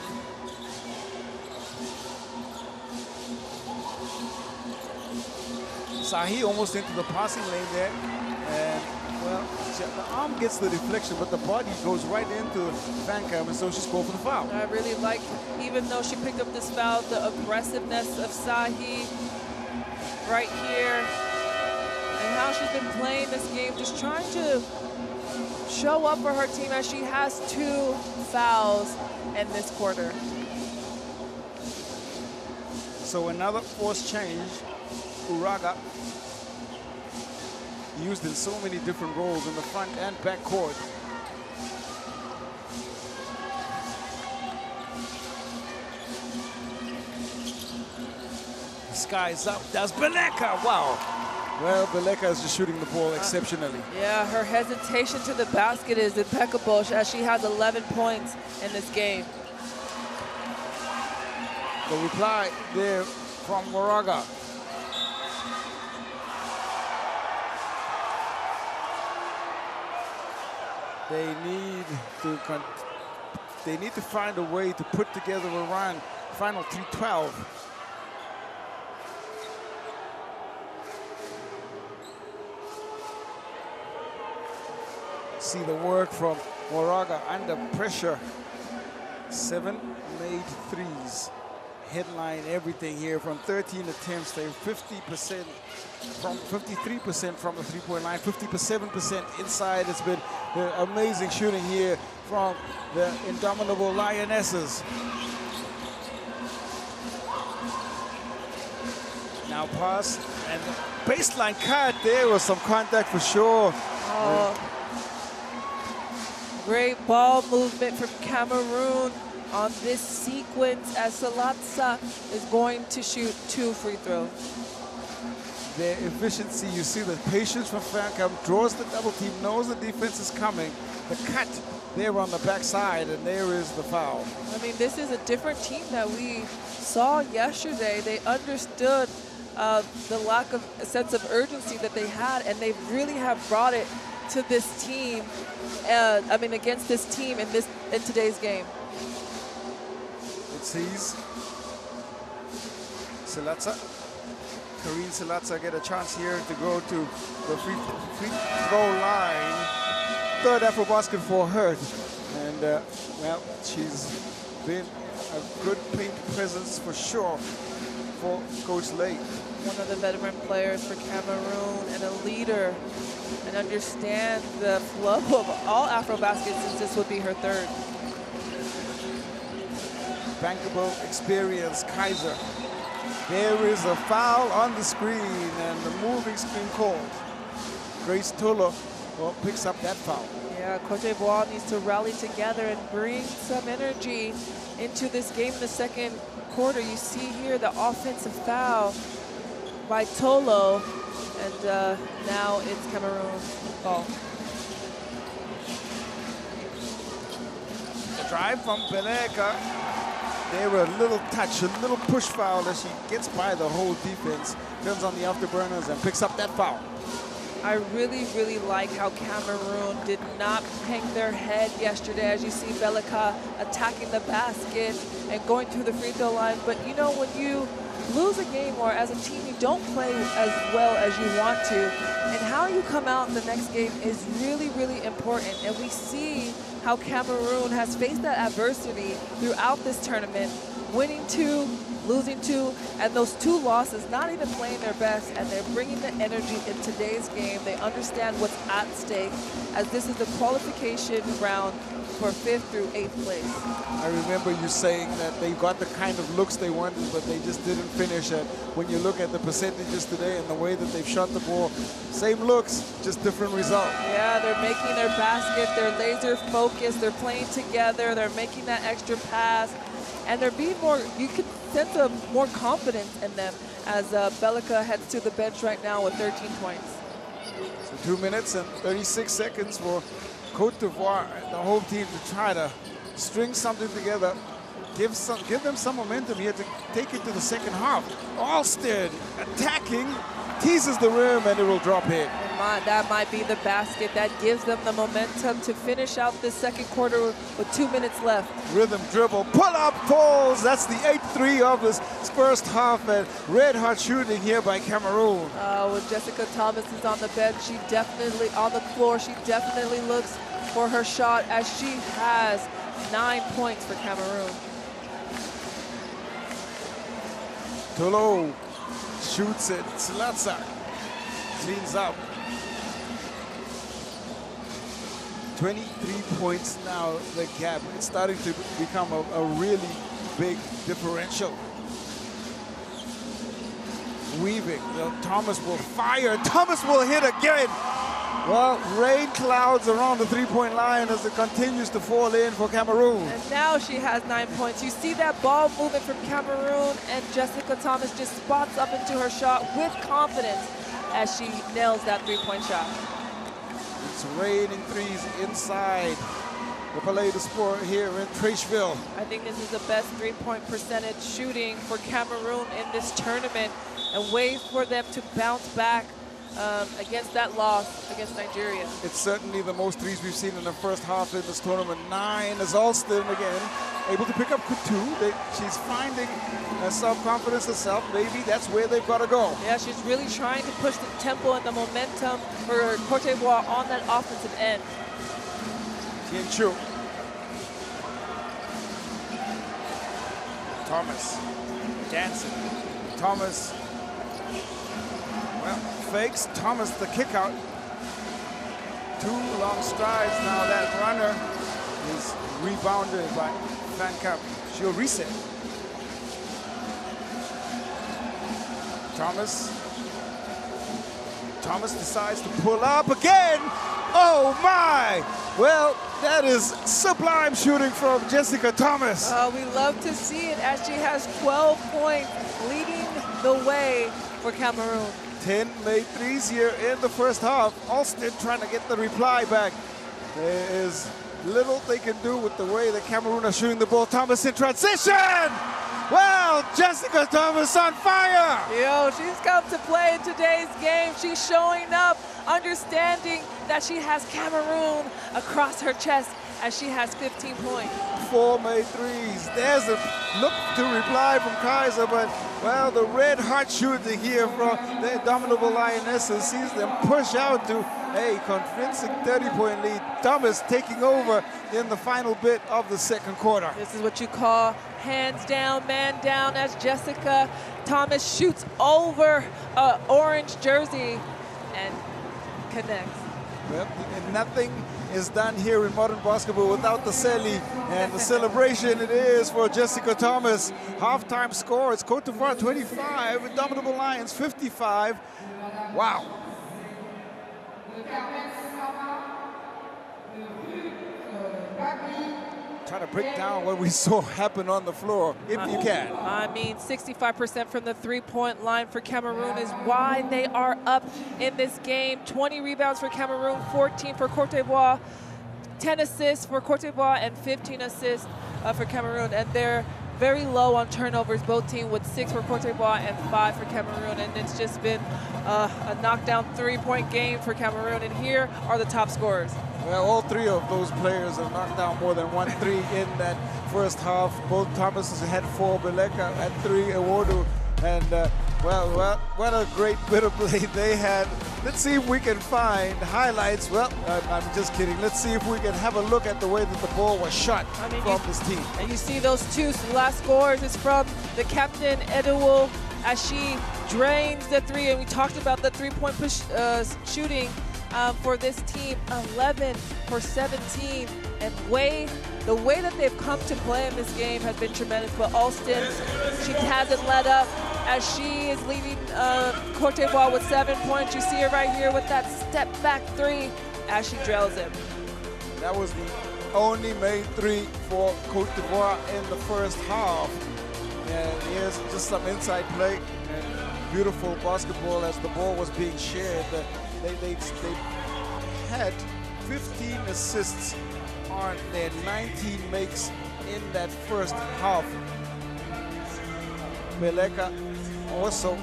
Sahi almost into the passing lane there. And, well, the arm gets the deflection, but the body goes right into Vancam, and so she's going for the foul.
I really like, even though she picked up this foul, the aggressiveness of Sahi right here. And how she's been playing this game, just trying to show up for her team as she has 2 fouls in this quarter.
So another force change. Uraga used in so many different roles in the front and back court. Sky's up. That's Beleka. Wow. Well, Beleka is just shooting the ball exceptionally.
Yeah, her hesitation to the basket is impeccable as she has 11 points in this game.
The reply there from Moraga. They need to find a way to put together a run. Final 3-12. See the work from Moraga under pressure. 7 made threes. Headline everything here from 13 attempts. They're 50% from 53% from the three-point line, 57% inside. It's been amazing shooting here from the indomitable Lionesses. Now pass and baseline cut. There was some contact for sure.
Oh. Great ball movement from Cameroon on this sequence as Salatsa is going to shoot 2 free throws.
Their efficiency, you see the patience from Fancam, draws the double team, knows the defense is coming. The cut there on the backside, and there is the foul.
I mean, this is a different team that we saw yesterday. They understood the lack of a sense of urgency that they had, and they really have brought it to this team, I mean, against this team in today's game.
It sees Salatsa. Karine Salatsa get a chance here to go to the free throw line. Third AfroBasket for her. And, well, she's been a good paint presence for sure for Coach Lake.
One of the veteran players for Cameroon and a leader, and understands the flow of all AfroBasket since this would be her third.
Bankable experience, Kaiser. There is a foul on the screen and the moving screen called. Grace Tolo picks up that foul.
Yeah, Côte d'Ivoire needs to rally together and bring some energy into this game in the second quarter. You see here the offensive foul by Tolo, and now it's Cameroon's ball.
The drive from Beleka. There were a little touch, a little push foul as she gets by the whole defense, turns on the afterburners and picks up that foul.
I really, really like how Cameroon did not hang their head yesterday, as you see Beleka attacking the basket and going to the free throw line. But you know, when you lose a game or as a team you don't play as well as you want to, and how you come out in the next game is really, really important. And we see how Cameroon has faced that adversity throughout this tournament, winning 2, losing 2, and those 2 losses, not even playing their best, and they're bringing the energy in today's game. They understand what's at stake, as this is the qualification round for 5th through 8th place.
I remember you saying that they got the kind of looks they wanted, but they just didn't finish it. When you look at the percentages today and the way that they've shot the ball, same looks, just different result.
Yeah, they're making their basket, they're laser focused, they're playing together, they're making that extra pass, and they're being more, you can sense more confidence in them as Beleka heads to the bench right now with 13 points.
So 2 minutes and 36 seconds for Côte d'Ivoire and the whole team to try to string something together, give them some momentum here to take it to the second half. Alstead attacking, teases the rim, and it will drop in.
That might be the basket that gives them the momentum to finish out this second quarter with 2 minutes left.
Rhythm dribble, pull up, falls. That's the 8-3 of this first half, and red hot shooting here by Cameroon.
When Jessica Thomas is on the bench, she definitely, on the floor, she definitely looks for her shot, as she has 9 points for Cameroon.
Tolo shoots it. Slatsa cleans up. 23 points now, the gap. It's starting to become a really big differential. Weaving. Thomas will fire. Thomas will hit again. Well, rain clouds around the three-point line as it continues to fall in for Cameroon.
And now she has 9 points. You see that ball moving from Cameroon, and Jessica Thomas just spots up into her shot with confidence as she nails that three-point shot.
It's raining threes inside the Palais de Sport here in Trècheville.
I think this is the best three-point percentage shooting for Cameroon in this tournament, and wait for them to bounce back against that loss against Nigeria.
It's certainly the most threes we've seen in the first half in this tournament. 9 is Alston again, able to pick up 2. She's finding self-confidence herself. Maybe that's where they've got to go.
Yeah, she's really trying to push the tempo and the momentum for Côte d'Ivoire on that offensive end.
Tienchu. Thomas dancing. Thomas, well, fakes. Thomas the kick out. 2 long strides now. That runner is rebounded by Van Kamp. She'll reset. Thomas decides to pull up again. Oh my! Well, that is sublime shooting from Jessica Thomas.
We love to see it as she has 12 points, leading the way for Cameroon.
10 made threes here in the first half. Alston trying to get the reply back. There is little they can do with the way that Cameroon are shooting the ball. Thomas in transition! Well, Jessica Thomas on fire!
Yo, she's come to play in today's game. She's showing up, understanding that she has Cameroon across her chest as she has 15 points.
4 made threes. There's a look to reply from Kaiser, but, well, the red hot shooting here from the indomitable Lionesses sees them push out to a convincing 30-point lead. Thomas taking over in the final bit of the second quarter.
This is what you call hands down, man down, as Jessica Thomas shoots over orange jersey and connects.
Well, and nothing is done here in modern basketball without the Seli, and the celebration it is for Jessica Thomas. Halftime score, it's Côte d'Ivoire 25, Indomitable Lions 55. Wow. Try to break down what we saw happen on the floor, if you can.
I mean, 65% from the three-point line for Cameroon is why they are up in this game. 20 rebounds for Cameroon, 14 for Côte d'Ivoire, 10 assists for Côte d'Ivoire, and 15 assists for Cameroon. And they're very low on turnovers, both teams, with 6 for Côte d'Ivoire and 5 for Cameroon. And it's just been a knockdown three-point game for Cameroon. And here are the top scorers.
Well, all three of those players have knocked down more than 1 3 in that first half. Both Thomases had 4, Beleka had 3, Ewodu. And, well, what a great bit of play they had. Let's see if we can find highlights. Well, I'm just kidding. Let's see if we can have a look at the way that the ball was shot from this team.
And you see those two last scores is from the captain, Edouard, as she drains the three. And we talked about the three-point push shooting for this team, 11 for 17. And the way that they've come to play in this game has been tremendous. But Alston, she hasn't let up as she is leading Côte d'Ivoire with 7 points. You see her right here with that step back three as she drills it.
That was the only made three for Côte d'Ivoire in the first half. And here's just some inside play and beautiful basketball as the ball was being shared. They had 15 assists on their 19 makes in that first half. Beleka also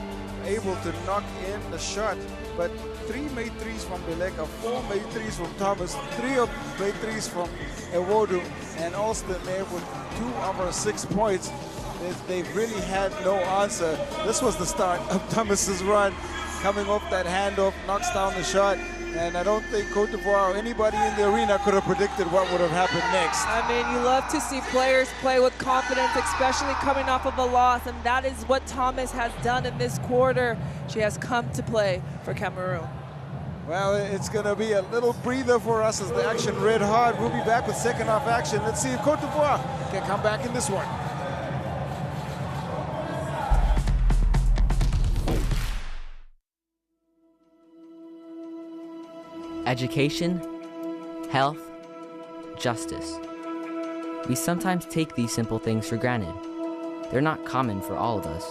able to knock in the shot, but 3 made threes from Beleka, 4 made threes from Thomas, 3 made threes from Ewodu, and Alston there with 2 of her 6 points. They really had no answer. This was the start of Thomas's run. Coming off that handoff, knocks down the shot, and I don't think Côte d'Ivoire or anybody in the arena could have predicted what would have happened next.
I mean, you love to see players play with confidence, especially coming off of a loss, and that is what Thomas has done in this quarter. She has come to play for Cameroon.
Well, it's going to be a little breather for us as the action red hot. We'll be back with second half action. Let's see if Côte d'Ivoire can come back in this one.
Education, health, justice. We sometimes take these simple things for granted. They're not common for all of us.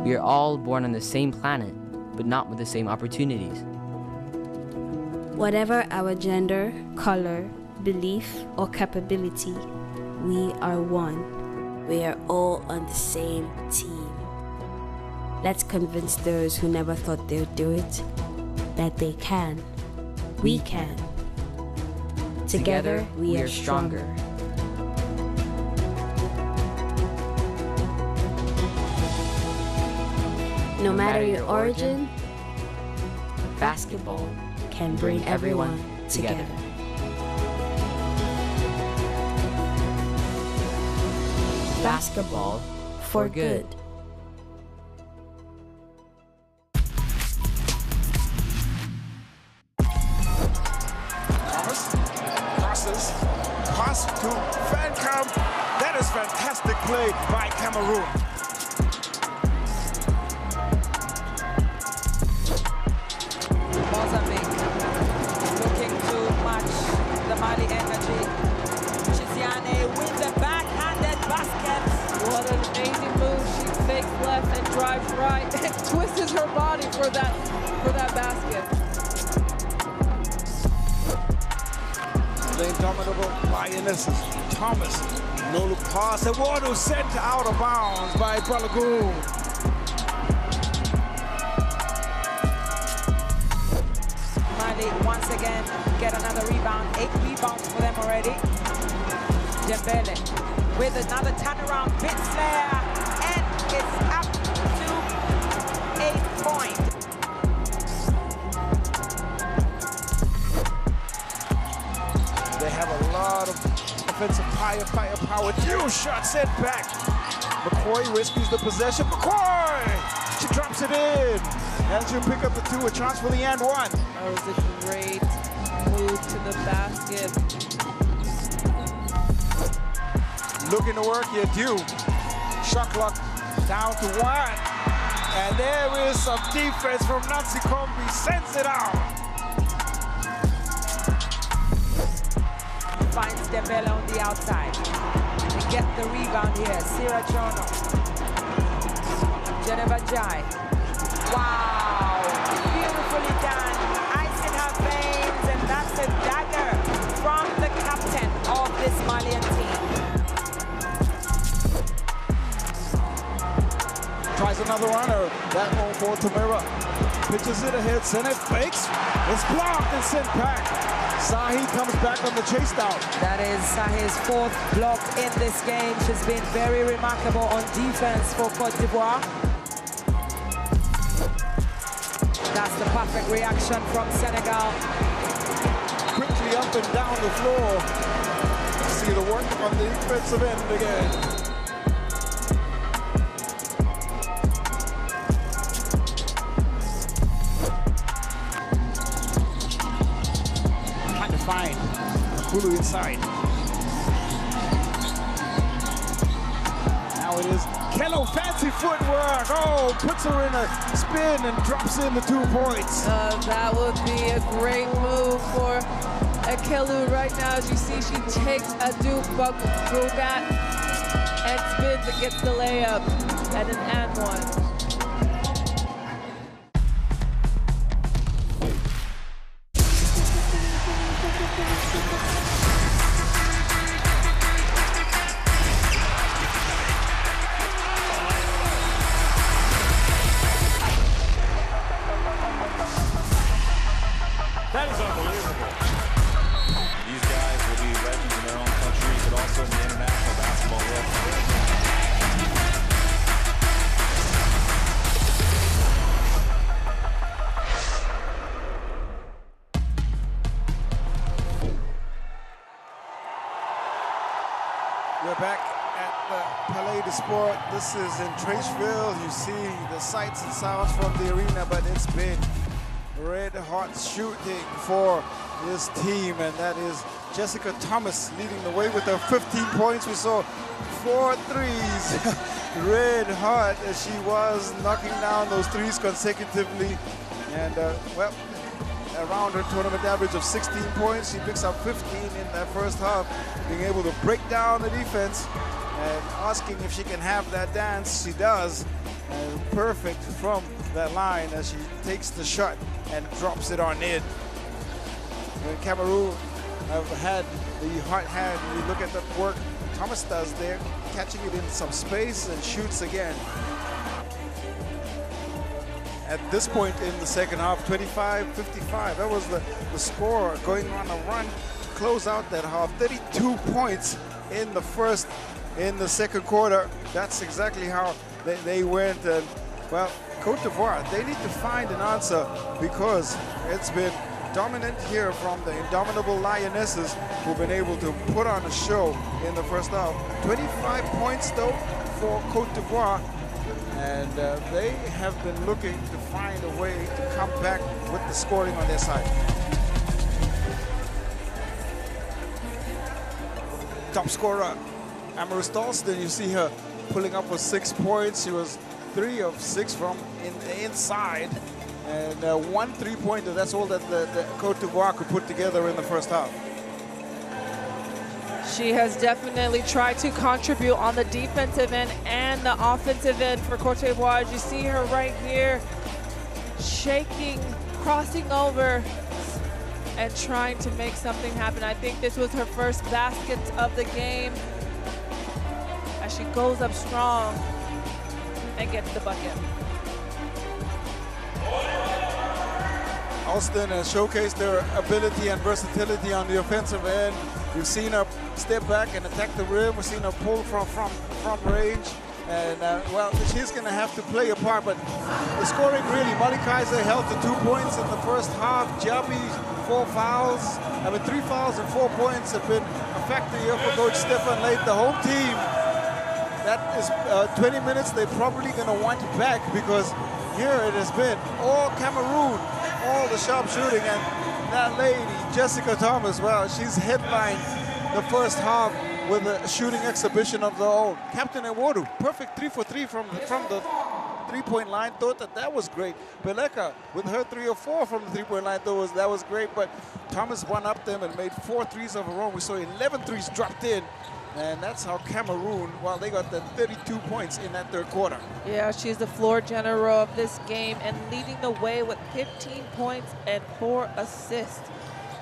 We are all born on the same planet, but not with the same opportunities.
Whatever our gender, color, belief, or capability, we are one. We are all on the same team. Let's convince those who never thought they'd do it that they can. We can. Together, we are stronger. No matter your origin, basketball can bring everyone together. Basketball for good.
Pass to Van Kamp. That is fantastic play by Cameroon.
Mozambique looking to match the Mali energy. Chiziane wins a backhanded basket.
What an amazing move. She fakes left and drives right and twists her body for that basket.
The indomitable Lionesses. Thomas, no look pass. Ewodu sent out of bounds by Balagoon.
Mali once again get another rebound. 8 rebounds for them already. Dembele with another turnaround bit flare, and it's up to 8 points.
firepower. Two shots sent back. McCoy rescues the possession. McCoy! She drops it in. And she'll pick up the two, a chance for the and one.
That was a great move to the basket.
Looking to work here, Dew. Shot clock down to one. And there is some defense from Nancy Combi. Sends it out.
Finds Dembele on the outside. And get the rebound here. Sierra Jono. Geneva Jai. Wow. Beautifully done. Ice in her veins. And that's a dagger from the captain of this Malian team.
Tries another runner. That one for Tamira. Pitches it ahead. Send it. Fakes. It's blocked and sent back. Sahi comes back on the chase down.
That is Sahi's fourth block in this game. She's been very remarkable on defense for Côte d'Ivoire. That's the perfect reaction from Senegal.
Quickly up and down the floor. See the work on the defensive end again. Fine. Kulu inside. Now it is Kello, fancy footwork. Oh, puts her in a spin and drops in the 2 points.
That would be a great move for Ekelu right now. As you see, she takes a Bugat and spins and gets the layup at an and one.
That is unbelievable. These guys will be legends in their own countries, but also in the international basketball world.
We're back at the Palais de Sport. This is in Tracheville. You see the sights and sounds from the arena, but it's been red hot shooting for this team, and that is Jessica Thomas leading the way with her 15 points. We saw 4 threes. Red hot as she was knocking down those threes consecutively, and well, around her tournament average of 16 points, she picks up 15 in that first half, being able to break down the defense and asking if she can have that dance. She does, and perfect from that line as she takes the shot and drops it on in. When Cameroon have had the hot hand, you look at the work Thomas does there, catching it in some space and shoots again. At this point in the second half, 25-55, that was the score, going on a run to close out that half. 32 points in the second quarter. That's exactly how they went. And well, Côte d'Ivoire, they need to find an answer, because it's been dominant here from the indomitable Lionesses, who've been able to put on a show in the first half. 25 points though for Côte d'Ivoire, and they have been looking to find a way to come back with the scoring on their side. Top scorer, Amaris Dalston, you see her pulling up with 6 points. She was 3 of 6 from the inside, and 1 3-pointer. That's all that the Côte d'Ivoire could put together in the first half.
She has definitely tried to contribute on the defensive end and the offensive end for Côte d'Ivoire. You see her right here shaking, crossing over, and trying to make something happen. I think this was her first basket of the game, as she goes up strong and gets the bucket.
Alston has showcased their ability and versatility on the offensive end. We've seen her step back and attack the rim. We've seen her pull from range. And, well, she's going to have to play a part. But the scoring, really, Molly Kaiser held to 2 points in the first half. Jabi, 4 fouls. I mean, 3 fouls and 4 points have been a factor here for Coach Stefan Late. The home team, that is 20 minutes they're probably going to want back, because here it has been all Cameroon, all the sharp shooting, and that lady, Jessica Thomas, well, she's headlined the first half with a shooting exhibition of their own. Captain Ewodu, perfect 3 for 3 from the three-point line. Thought that was great. Beleka with her 3 or 4 from the three-point line, that was great. But Thomas won up them and made 4 threes of her own. We saw 11 threes dropped in. And that's how Cameroon, well, they got the 32 points in that third quarter.
Yeah, she's the floor general of this game and leading the way with 15 points and 4 assists.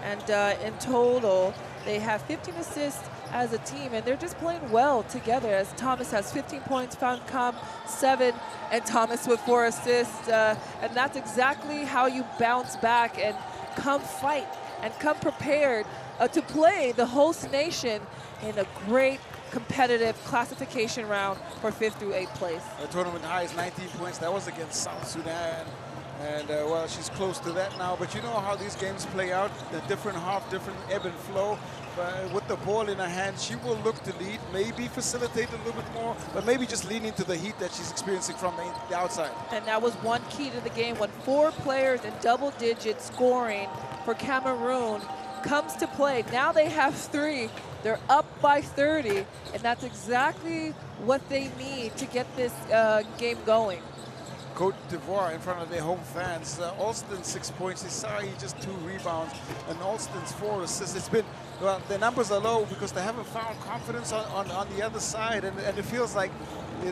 And in total, they have 15 assists as a team, and they're just playing well together, as Thomas has 15 points, Fancam 7, and Thomas with 4 assists. And that's exactly how you bounce back and come fight and come prepared to play the host nation in a great competitive classification round for 5th through 8th place.
The tournament high is 19 points. That was against South Sudan. And, well, she's close to that now. But you know how these games play out, the different half, different ebb and flow. But with the ball in her hand, she will look to lead, maybe facilitate a little bit more, but maybe just lean into the heat that she's experiencing from the outside.
And that was one key to the game, when 4 players in double digit scoring for Cameroon comes to play. Now they have 3. They're up by 30, and that's exactly what they need to get this game going.
Côte d'Ivoire in front of their home fans. Alston 6 points, Isai just 2 rebounds, and Alston's 4 assists. It's been, well, their numbers are low because they haven't found confidence on the other side, and it feels like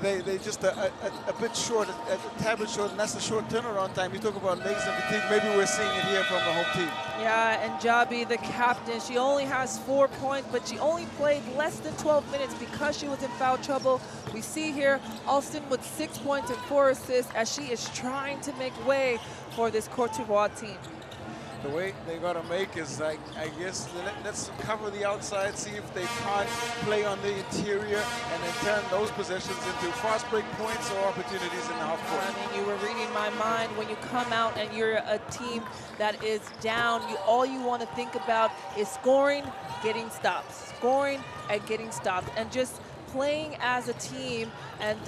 they just a bit short, a tad bit short, and that's a short turnaround time. You talk about legs and fatigue, maybe we're seeing it here from the home team.
Yeah, and Jabi, the captain, she only has 4 points, but she only played less than 12 minutes because she was in foul trouble. We see here Alston with 6 points and 4 assists as she is trying to make way for this Côte d'Ivoire team.
The way they got to make is, like, I guess, let's cover the outside, see if they can't play on the interior, and then turn those possessions into fast break points or opportunities in the half court.
I mean, you were reading my mind. When you come out and you're a team that is down, all you want to think about is scoring, getting stops, scoring and getting stops, and just playing as a team and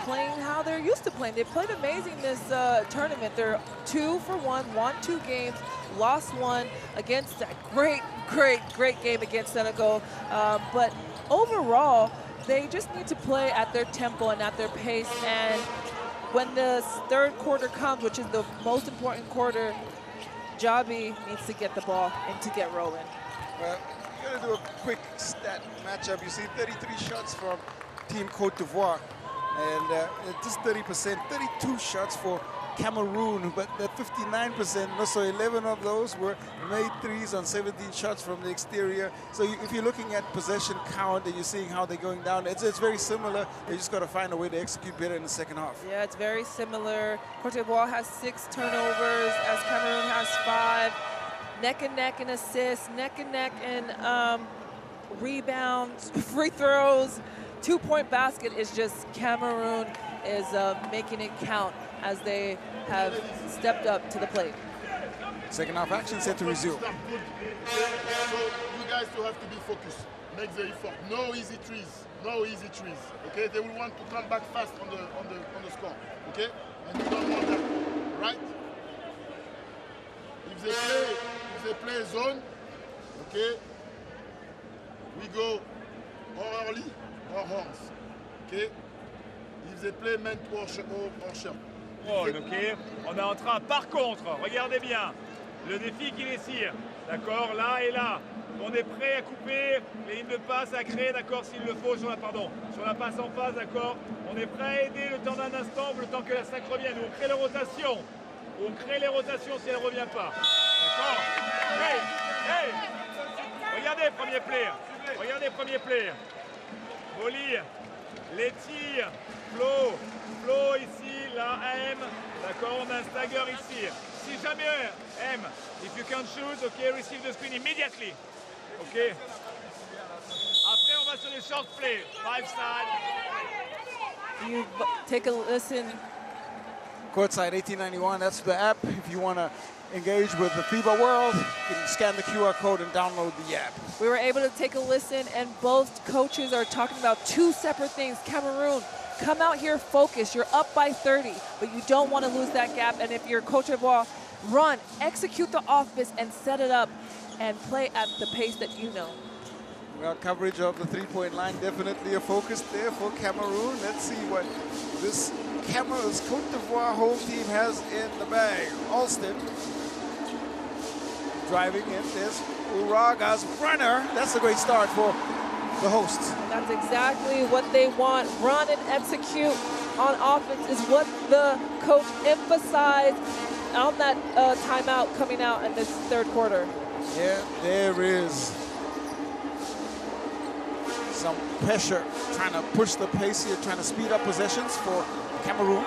playing how they're used to playing. They played amazing this tournament. They're 2 for 1, won 2 games, lost 1 against a great game against Senegal. But overall, they just need to play at their tempo and at their pace. And when the third quarter comes, which is the most important quarter, Jabi needs to get the ball and to get rolling.
We're going to do a quick stat matchup. You see 33 shots from Team Côte d'Ivoire, and just 30%, 32 shots for Cameroon, but that 59%, so 11 of those were made threes on 17 shots from the exterior. So if you're looking at possession count and you're seeing how they're going down, it's very similar. They just got to find a way to execute better in the second half.
Yeah, it's very similar. Côte d'Ivoire has 6 turnovers, as Cameroon has 5. Neck and neck in assists, neck and neck in rebounds, free throws. 2-point basket is just Cameroon is making it count as they have stepped up to the plate.
Second half action set to resume.
So you guys still have to be focused. Make the effort. No easy trees. No easy trees. Okay? They will want to come back fast on the score. Okay? And you don't want that. Right? If they play zone, okay, we go or early or horns. Okay? If they play men or shot.
Ok, on est en train, par contre, regardez bien, le défi qui les cire, d'accord, là et là, on est prêt à couper les lignes de passe, à créer, d'accord, s'il le faut, sur la passe en phase, d'accord, on est prêt à aider le temps d'un instant, le temps que la sac revienne, on crée les rotations, si elle ne revient pas, d'accord. Hey, regardez, premier player, Molly, les tirs, Flo ici, là, M, d'accord, on a un stagger ici. Si jamais M, if you can shoot, ok, receive the screen immediately, ok. Après, on va sur les short play, 5 side.
You take a listen
Courtside 1891, that's the app. If you want to engage with the FIBA world, you can scan the QR code and download the app.
We were able to take a listen, and both coaches are talking about two separate things. Cameroon, come out here, focus. You're up by 30, but you don't want to lose that gap. And if you're Côte d'Ivoire, run, execute the offense, and set it up and play at the pace that you know.
Well, coverage of the three-point line, definitely a focus there for Cameroon. Let's see what this Cameroon's Côte d'Ivoire home team has in the bag. Alston driving in. There's Uraga's runner. That's a great start for the hosts.
And that's exactly what they want. Run and execute on offense is what the coach emphasized on that timeout coming out in this third quarter.
Yeah, there is some pressure, trying to push the pace here, trying to speed up possessions for Cameroon.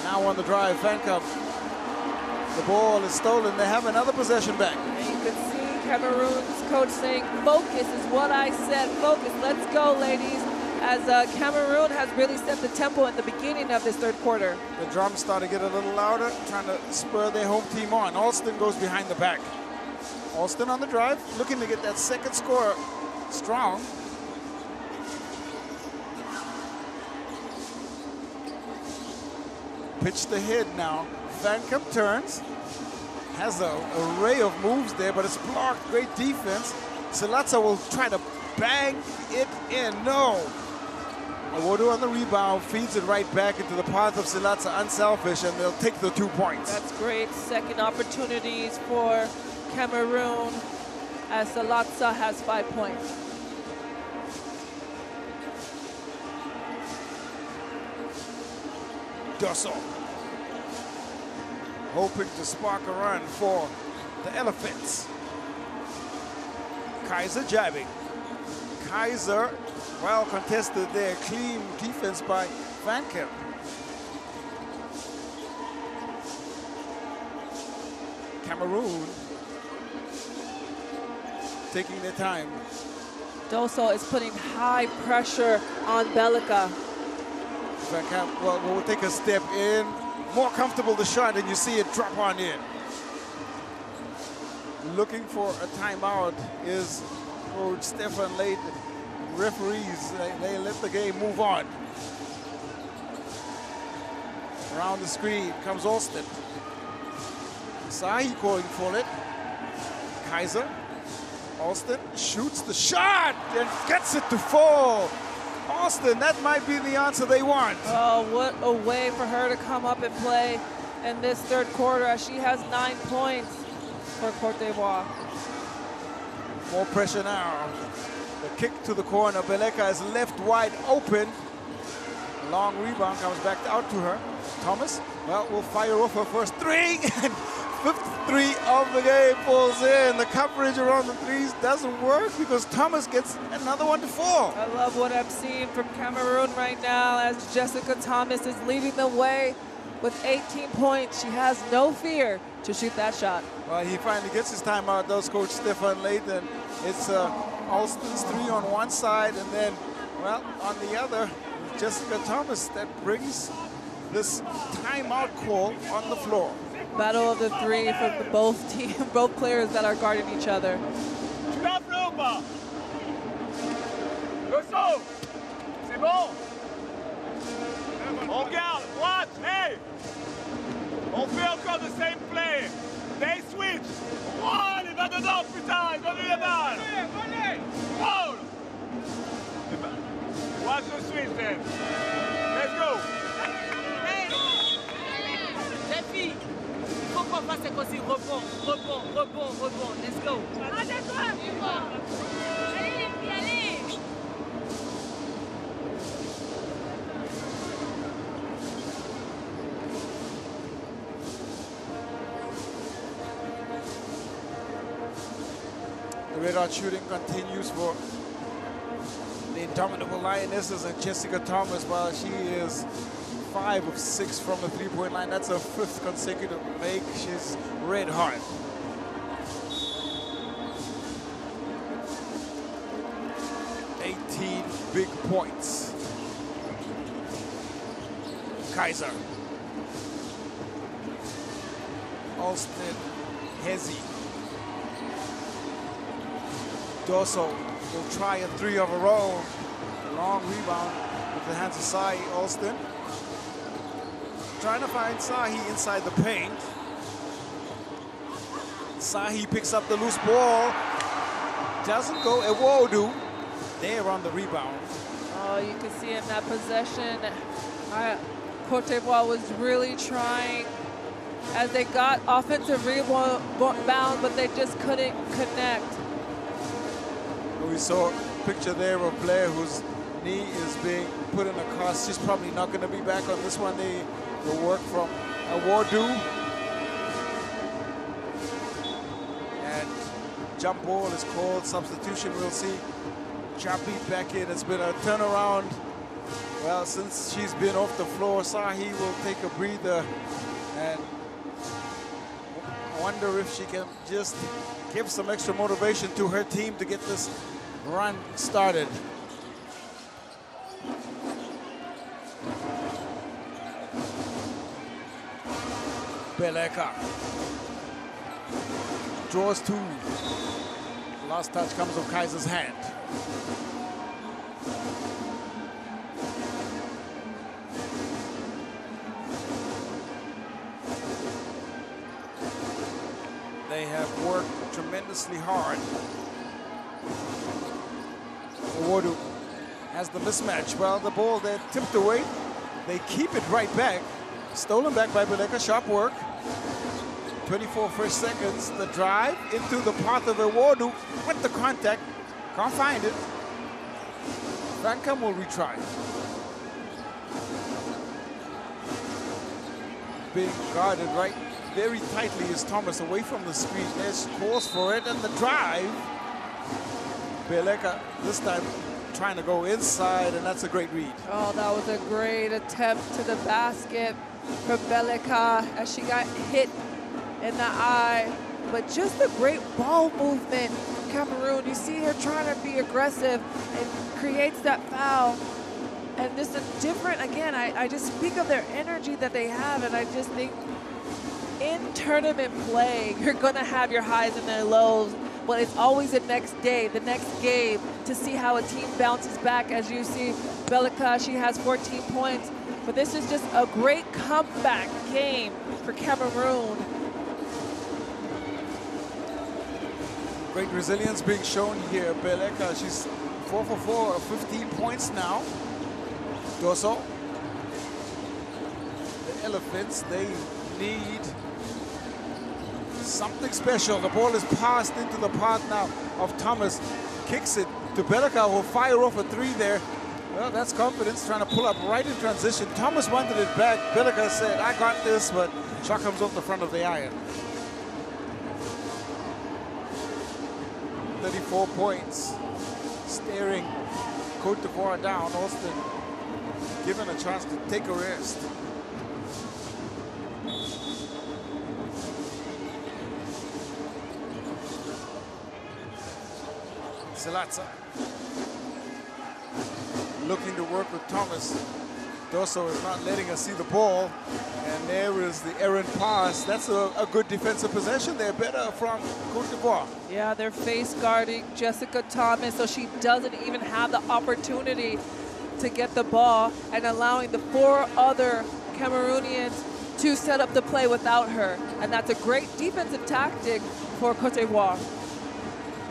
Now on the drive, Van Kamp. The ball is stolen. They have another possession back.
And you can see Cameroon's coach saying, focus is what I said. Focus, let's go, ladies. As Cameroon has really set the tempo at the beginning of this third quarter.
The drums start to get a little louder, trying to spur their home team on. Alston goes behind the back. Alston on the drive, looking to get that second score strong. Pitched ahead now. Van Kamp turns. Has an array of moves there, but it's blocked. Great defense. Salatsa will try to bang it in. No. Awodu on the rebound, feeds it right back into the path of Salatsa, unselfish, and they'll take the 2 points.
That's great. Second opportunities for Cameroon as Salatsa has 5 points.
Dosso hoping to spark a run for the Elephants. Kaiser jabbing. Kaiser, well contested there. Clean defense by Van Kamp. Cameroon taking their time.
Dosso is putting high pressure on Bellica.
Van Kamp, well, will take a step in. More comfortable the shot, and you see it drop on in. Looking for a timeout is Coach Stefan Lade. Referees, they let the game move on. Around the screen comes Alston. Sahi calling for it. Kaiser. Alston shoots the shot and gets it to fall. Alston, that might be the answer they want.
Oh, what a way for her to come up and play in this third quarter as she has 9 points for Côte d'Ivoire.
More pressure now. The kick to the corner. Beleka is left wide open. Long rebound comes back out to her. Thomas, well, will fire off her first three. And 53 of the game falls in. The coverage around the threes doesn't work because Thomas gets another one to fall.
I love what I'm seeing from Cameroon right now as Jessica Thomas is leading the way with 18 points. She has no fear to shoot that shot.
Well, he finally gets his timeout, does Coach Stefan Layton. It's Alston's three on one side, and then, well, on the other, Jessica Thomas that brings this timeout call on the floor.
Battle of the three from the both players that are guarding each other.
C'est bon. On garde, droite, hey. On fait encore the same play. They switch. Oh, il va dedans, putain, donne-lui la balle. Oh. Watch the switch then. Let's go.
Hey. Les filles, il faut qu'on fasse aussi rebond. Let's go. Allez, allez.
The red hot shooting continues for the indomitable Lionesses and Jessica Thomas, while she is 5 of 6 from the three-point line. That's her 5th consecutive make. She's red hot. Big points. Kaiser. Alston, Hezi. Dosso will try a 3 of a row. Long rebound with the hands of Sahi Alston. Trying to find Sahi inside the paint. Sahi picks up the loose ball. Doesn't go. Ewodu there on the rebound.
Oh, you can see in that possession, Côte d'Ivoire was really trying as they got offensive rebound, but they just couldn't connect.
We saw a picture there of Blair whose knee is being put in a cast. She's probably not going to be back on this one. They will work from Ewodu. And jump ball is called. Substitution, we'll see. Chapi back in. It's been a turnaround. Well, since she's been off the floor, Sahi will take a breather and wonder if she can just give some extra motivation to her team to get this run started. Beleka draws 2. Last touch comes of Kaiser's hand. They have worked tremendously hard. Ewodu has the mismatch. Well, the ball there tipped away. They keep it right back. Stolen back by Beleka. Sharp work. 24 first seconds. The drive into the path of Ewodu with the contact. Can't find it. Van Kam will retry. Being guarded right very tightly is Thomas away from the screen. There's calls for it and the drive. Beleka this time trying to go inside, and that's a great read.
Oh, that was a great attempt to the basket from Beleka as she got hit in the eye. But just a great ball movement. Cameroon, you see her trying to be aggressive and creates that foul. And this is different, again, I just speak of their energy that they have, and I just think in tournament play, you're gonna have your highs and their lows, but it's always the next day, the next game, to see how a team bounces back. As you see, Beleka, she has 14 points, but this is just a great comeback game for Cameroon.
Great resilience being shown here. Beleka, she's 4 for 4, 15 points now. Dosso. The Elephants, they need something special. The ball is passed into the path now of Thomas. Kicks it to Beleka, who will fire off a 3 there. Well, that's confidence, trying to pull up right in transition. Thomas wanted it back. Beleka said, I got this, but shot comes off the front of the iron. 34 points. Staring Côte d'Ivoire down. Alston given a chance to take a rest. Selatza looking to work with Thomas. Dosso is not letting us see the ball. And there is the errant pass. That's a good defensive possession there. Better from Côte d'Ivoire.
Yeah, they're face guarding Jessica Thomas, so she doesn't even have the opportunity to get the ball, and allowing the 4 other Cameroonians to set up the play without her. And that's a great defensive tactic for Côte d'Ivoire.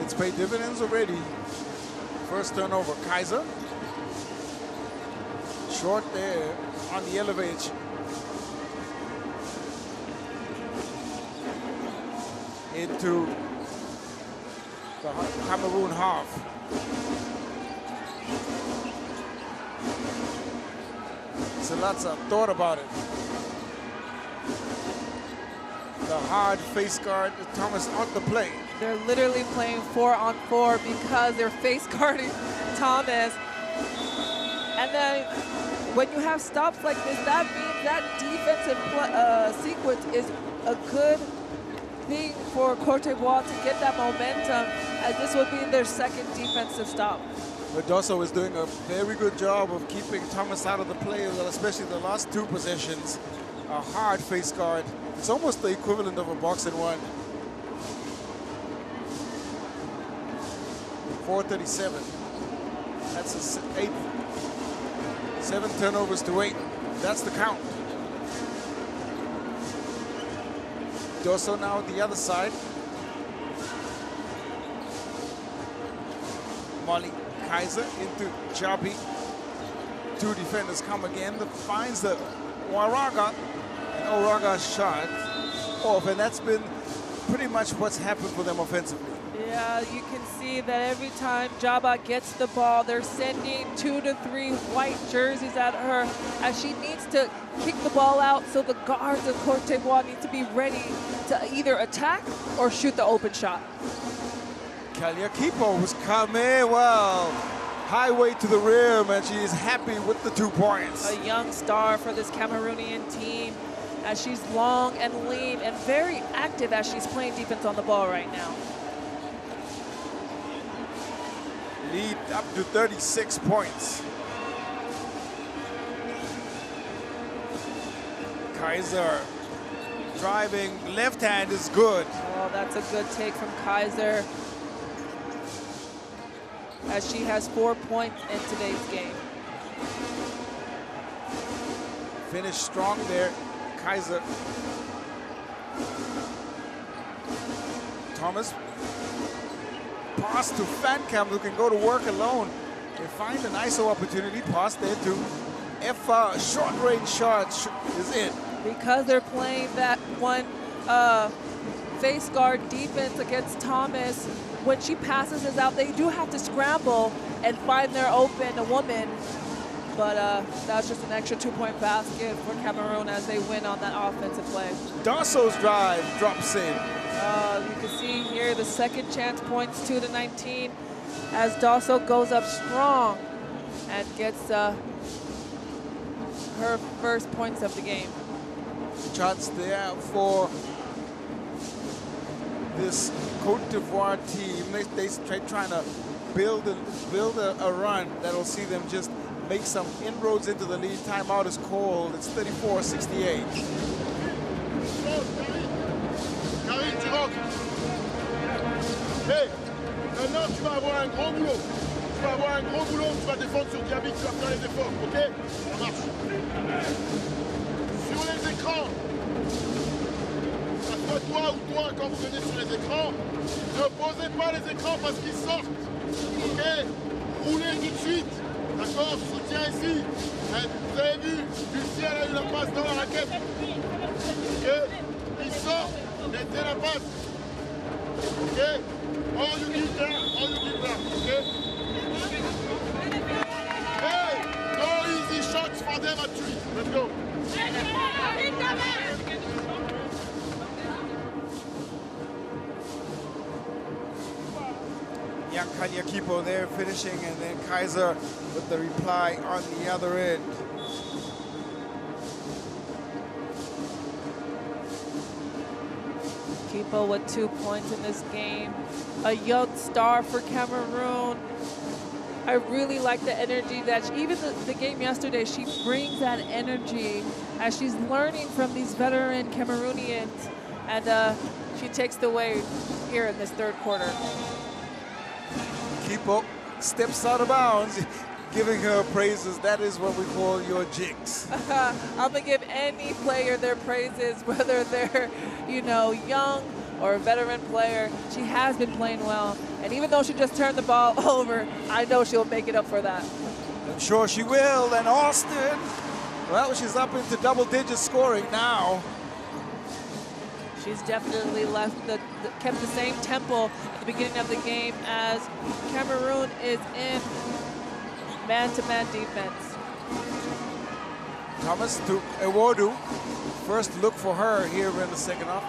It's paid dividends already. First turnover, Kaiser. Short there on the elevation. Into the Cameroon half. Selatza thought about it. The hard face guard, Thomas out the play.
They're literally playing 4-on-4 because they're face guarding Thomas. And then when you have stops like this, that means that defensive sequence is a good thing for Côte d'Ivoire to get that momentum, as this will be their second defensive stop.
But Dosso is doing a very good job of keeping Thomas out of the play, especially the last two possessions. A hard face guard. It's almost the equivalent of a box-and-one. 4:37. That's a 7 turnovers to 8. That's the count. Dosso now the other side. Molly Kaiser into Jabi. Two defenders come again. Finds the Waraga. And Oraga's shot off. And that's been pretty much what's happened for them offensively.
Yeah, you can see that every time Jaba gets the ball, they're sending 2 to 3 white jerseys at her as she needs to kick the ball out, so the guards of Côte d'Ivoire need to be ready to either attack or shoot the open shot.
Kaliakipo was coming, well, highway to the rim, and she is happy with the 2 points.
A young star for this Cameroonian team, as she's long and lean and very active as she's playing defense on the ball right now.
Lead up to 36 points. Kaiser driving, left hand is good.
Oh, that's a good take from Kaiser, as she has 4 points in today's game.
Finish strong there, Kaiser. Thomas. Pass to Fancam, who can go to work alone. They find an ISO opportunity. Pass there to Effa. Short range shot is in.
Because they're playing that one face guard defense against Thomas, when she passes us out, they do have to scramble and find their open woman. But that's just an extra 2-point basket for Cameroon as they win on that offensive play.
Dasso's drive drops in.
You can see here the second chance points 2 to 19 as Dosso goes up strong and gets her first points of the game.
Shots there for this Côte d'Ivoire team. They're trying to build a run that'll see them just make some inroads into the lead. Timeout is called. It's 34-68.
Karine, tu rentres. Hey, maintenant tu vas avoir un gros boulot. Tu vas avoir un gros boulot, tu vas défendre sur Diaby, tu vas faire les efforts, ok? Ça marche. Sur les écrans, à soit toi ou toi, quand vous venez sur les écrans, ne posez pas les écrans parce qu'ils sortent, ok? Roulez tout de suite, d'accord? Soutien ici. Vous avez vu, Lucie, elle a eu la passe dans la raquette. Ok? Il sort. Mettez la passe. OK? All you need there, all you need there. OK? Hey! No easy shots for them at 3. Let's go.
Young Kaliakipo there finishing, and then Kaiser with the reply on the other end.
Kipo with 2 points in this game. A young star for Cameroon. I really like the energy that even the game yesterday, she brings that energy as she's learning from these veteran Cameroonians, and she takes the way here in this third quarter.
Kipo steps out of bounds, giving her praises. That is what we call your jinx.
I'm gonna give any player their praises, whether they're, young or a veteran player. She has been playing well, and even though she just turned the ball over, I know she'll make it up for that.
I'm sure she will. And Austin, well, she's up into double-digit scoring now.
She's definitely kept the same tempo at the beginning of the game as Cameroon is in man-to-man defense.
Thomas to Ewodu. First look for her here in the second half.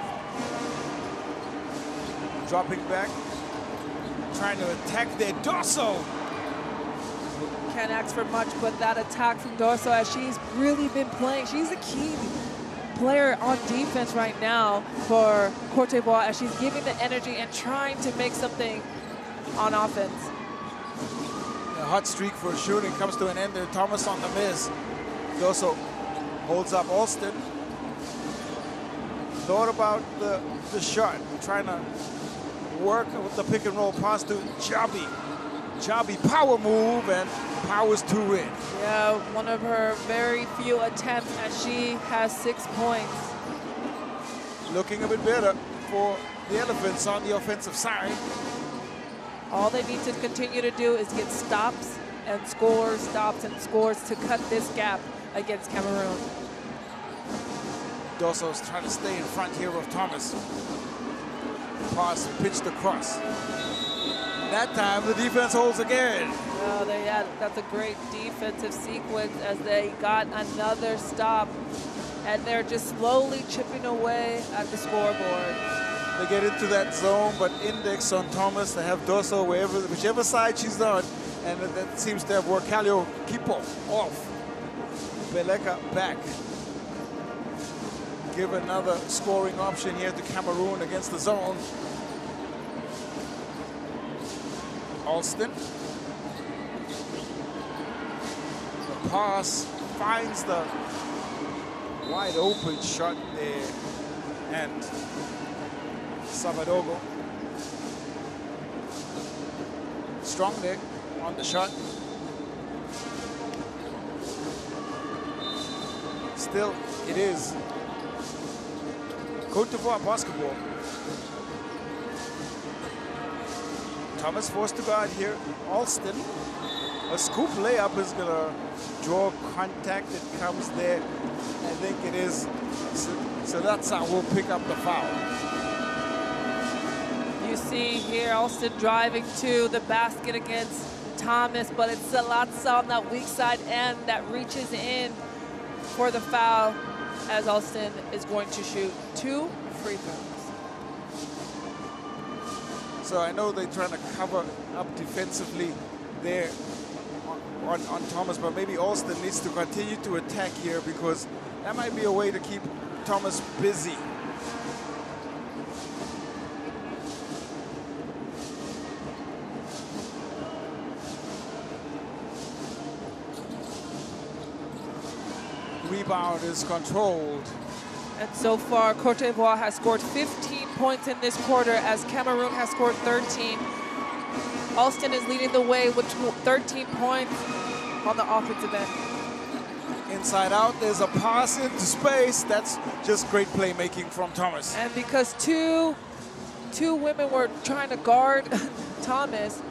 Dropping back, trying to attack there. Dosso.
Can't ask for much, but that attack from Dosso, as she's really been playing. She's a key player on defense right now for Côte d'Ivoire, as she's giving the energy and trying to make something on offense.
hot streak for shooting comes to an end there. Thomas on the miss. Doso holds up Alston. Thought about the shot, trying to work with the pick and roll pass to Jabi. Jabi power move and powers to it.
Yeah, one of her very few attempts, and she has 6 points.
Looking a bit better for the Elephants on the offensive side.
All they need to continue to do is get stops and scores to cut this gap against Cameroon.
Doso's trying to stay in front here of Thomas. Pass pitched across. That time the defense holds again.
Oh, that's a great defensive sequence as they got another stop. And they're just slowly chipping away at the scoreboard.
They get into that zone, but index on Thomas. They have Doso whichever side she's on. And that seems to have worked. Kaleo Kipo off. Beleka back. Give another scoring option here to Cameroon against the zone. Alston. The pass finds the wide open shot there. And Savadogo. Strong there on the shot. Still, it is Côte d'Ivoire basketball. Thomas forced to guard here. Alston. A scoop layup is going to draw contact. It comes there. I think it is. So that's how we'll pick up the foul.
You see here Alston driving to the basket against Thomas, but it's Salatsa on that weak side end that reaches in for the foul as Alston is going to shoot 2 free throws.
So I know they're trying to cover up defensively there on Thomas, but maybe Alston needs to continue to attack here because that might be a way to keep Thomas busy. Rebound is controlled.
And so far, Côte d'Ivoire has scored 15 points in this quarter as Cameroon has scored 13. Alston is leading the way with 13 points on the offensive end.
Inside out, there's a pass into space. That's just great playmaking from Thomas.
And because two women were trying to guard Thomas,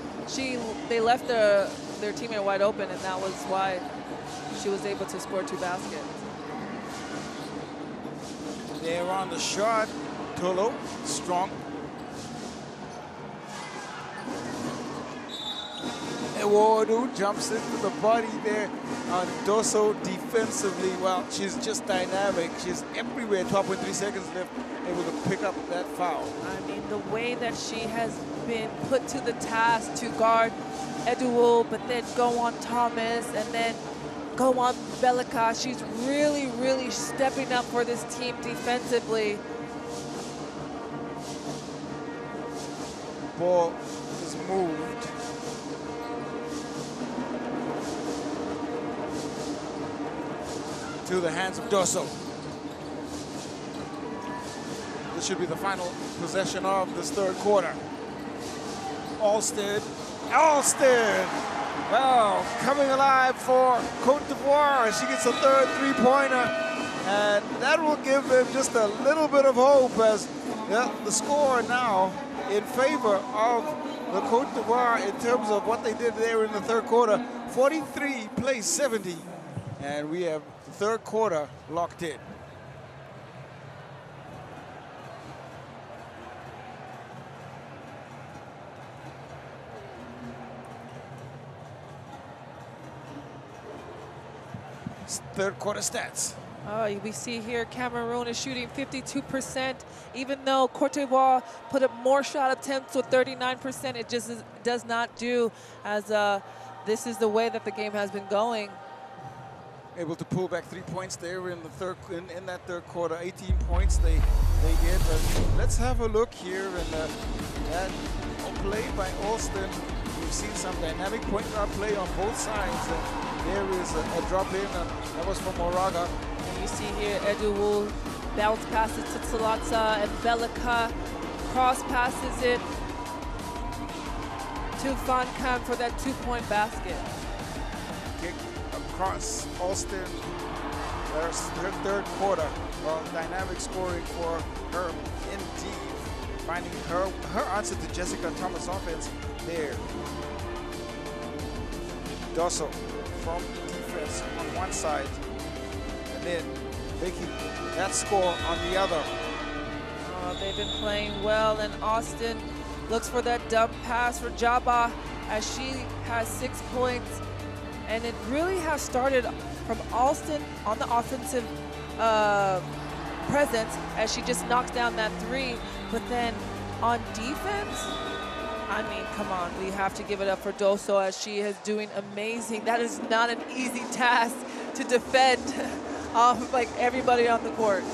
they left their teammate wide open, and that was why she was able to score 2 baskets.
They're on the shot. Tolo, strong. Ewodu jumps into the body there on Doso defensively. Well, she's just dynamic. She's everywhere. 12.3 seconds left, able to pick up that foul.
I mean, the way that she has been put to the task to guard Eduo, but then go on Thomas, and then go on Beleka. She's really, really stepping up for this team defensively.
Ball is moved. To the hands of Doso. This should be the final possession of this third quarter. Alston. Well, coming alive for Côte d'Ivoire. She gets a third three-pointer, and that will give them just a little bit of hope as the score now in favor of the Côte d'Ivoire in terms of what they did there in the third quarter. 43 plays 70, and we have the third quarter locked in. Third quarter stats.
We see here Cameroon is shooting 52%. Even though Côte d'Ivoire put up more shot attempts with 39%, it just does not do as this is the way that the game has been going.
Able to pull back 3 points there in the in that third quarter. 18 points they get. Let's have a look here, and that play by Alston we've seen some dynamic point guard play on both sides. There is a drop in, that was from Moraga.
And you see here, Eduwu bounce passes to Tsalatsa, and Belika cross passes it to Fancam for that 2-point basket.
Kick across Alston. There's her third quarter. Well, dynamic scoring for her indeed. Finding her answer to Jessica Thomas' offense there. Dosso from defense on one side, and then making that score on the other.
They've been playing well, and Austin looks for that dump pass for Jaba as she has 6 points. And it really has started from Alston on the offensive presence as she just knocks down that 3. But then on defense, I mean, come on, we have to give it up for Dosso as she is doing amazing. That is not an easy task to defend off like everybody on the court.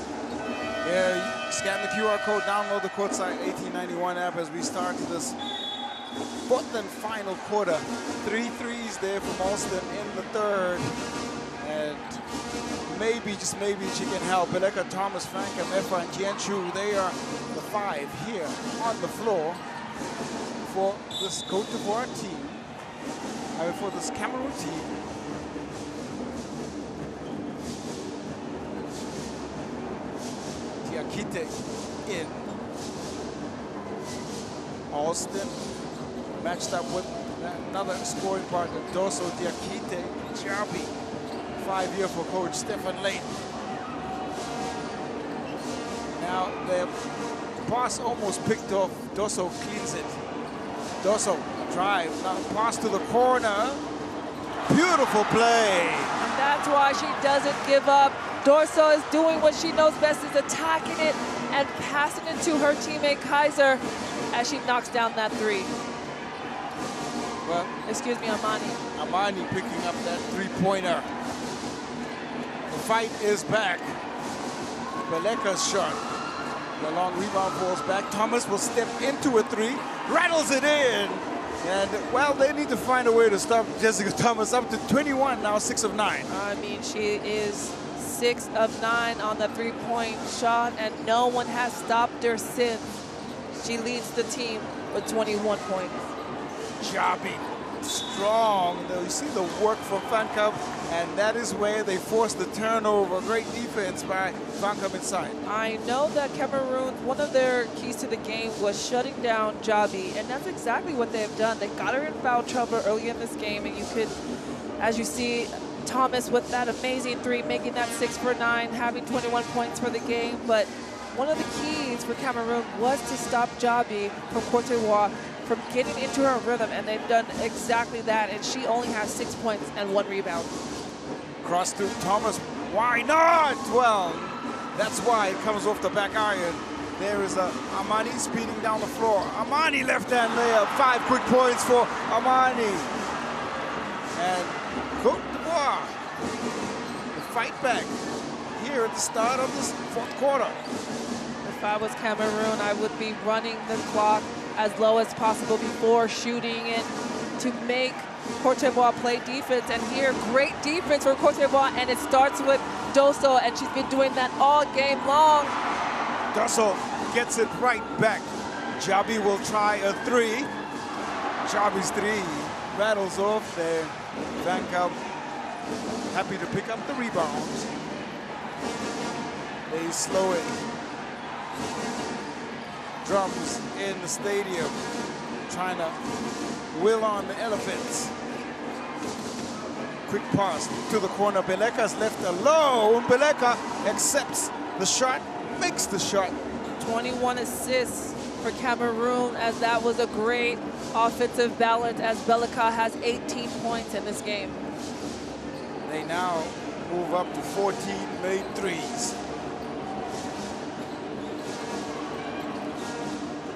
Yeah, scan the QR code, download the Courtside 1891 app as we start this fourth and final quarter. 3 threes there from Alston in the third. And maybe, just maybe, she can help. Beleka, Thomas, Franka, Mefa, and Jianchu, they are the 5 here on the floor for this Côte d'Ivoire team. I mean, for this Cameroon team. Diakite in. Alston matched up with another scoring partner, Dosso, Diakite, Jabi. 5-year for coach Stefan Lane. Now the pass almost picked off. Dosso cleans it. Dosso drive, now pass to the corner. Beautiful play.
And that's why she doesn't give up. Dosso is doing what she knows best, is attacking it and passing it to her teammate Kaiser as she knocks down that 3.
Well,
excuse me, Amani.
Amani picking up that 3-pointer. The fight is back. Beleka's shot. The long rebound falls back. Thomas will step into a 3, rattles it in. And, well, they need to find a way to stop Jessica Thomas up to 21, now 6 of 9.
I mean, she is 6 of 9 on the 3-point shot, and no one has stopped her since. She leads the team with 21 points.
Jabi, strong. You see the work from Fancam, and that is where they forced the turnover. Great defense by Fancam inside.
I know that Cameroon, one of their keys to the game was shutting down Jabi, and that's exactly what they've done. They got her in foul trouble early in this game, and you could, as you see, Thomas with that amazing 3, making that 6 for 9, having 21 points for the game. But one of the keys for Cameroon was to stop Jabi from Côte d'Ivoire from getting into her rhythm, and they've done exactly that, and she only has 6 points and 1 rebound.
Cross to Thomas, why not? Well, that's why it comes off the back iron. There is Amani speeding down the floor. Amani left-hand layup, 5 quick points for Amani. And Côte d'Ivoire, the fight back here at the start of this fourth quarter.
If I was Cameroon, I would be running the clock as low as possible before shooting it to make Côte d'Ivoire play defense. And here, great defense for Côte d'Ivoire, and it starts with Dosso, and she's been doing that all game long.
Dosso gets it right back. Jabi will try a 3. Jabi's 3 rattles off there. Fancam happy to pick up the rebound. They slow it. Drums in the stadium, trying to will on the elephants. Quick pass to the corner. Beleka's left alone. Beleka accepts the shot, makes the shot.
21 assists for Cameroon, as that was a great offensive balance, as Belika has 18 points in this game.
They now move up to 14 made 3s.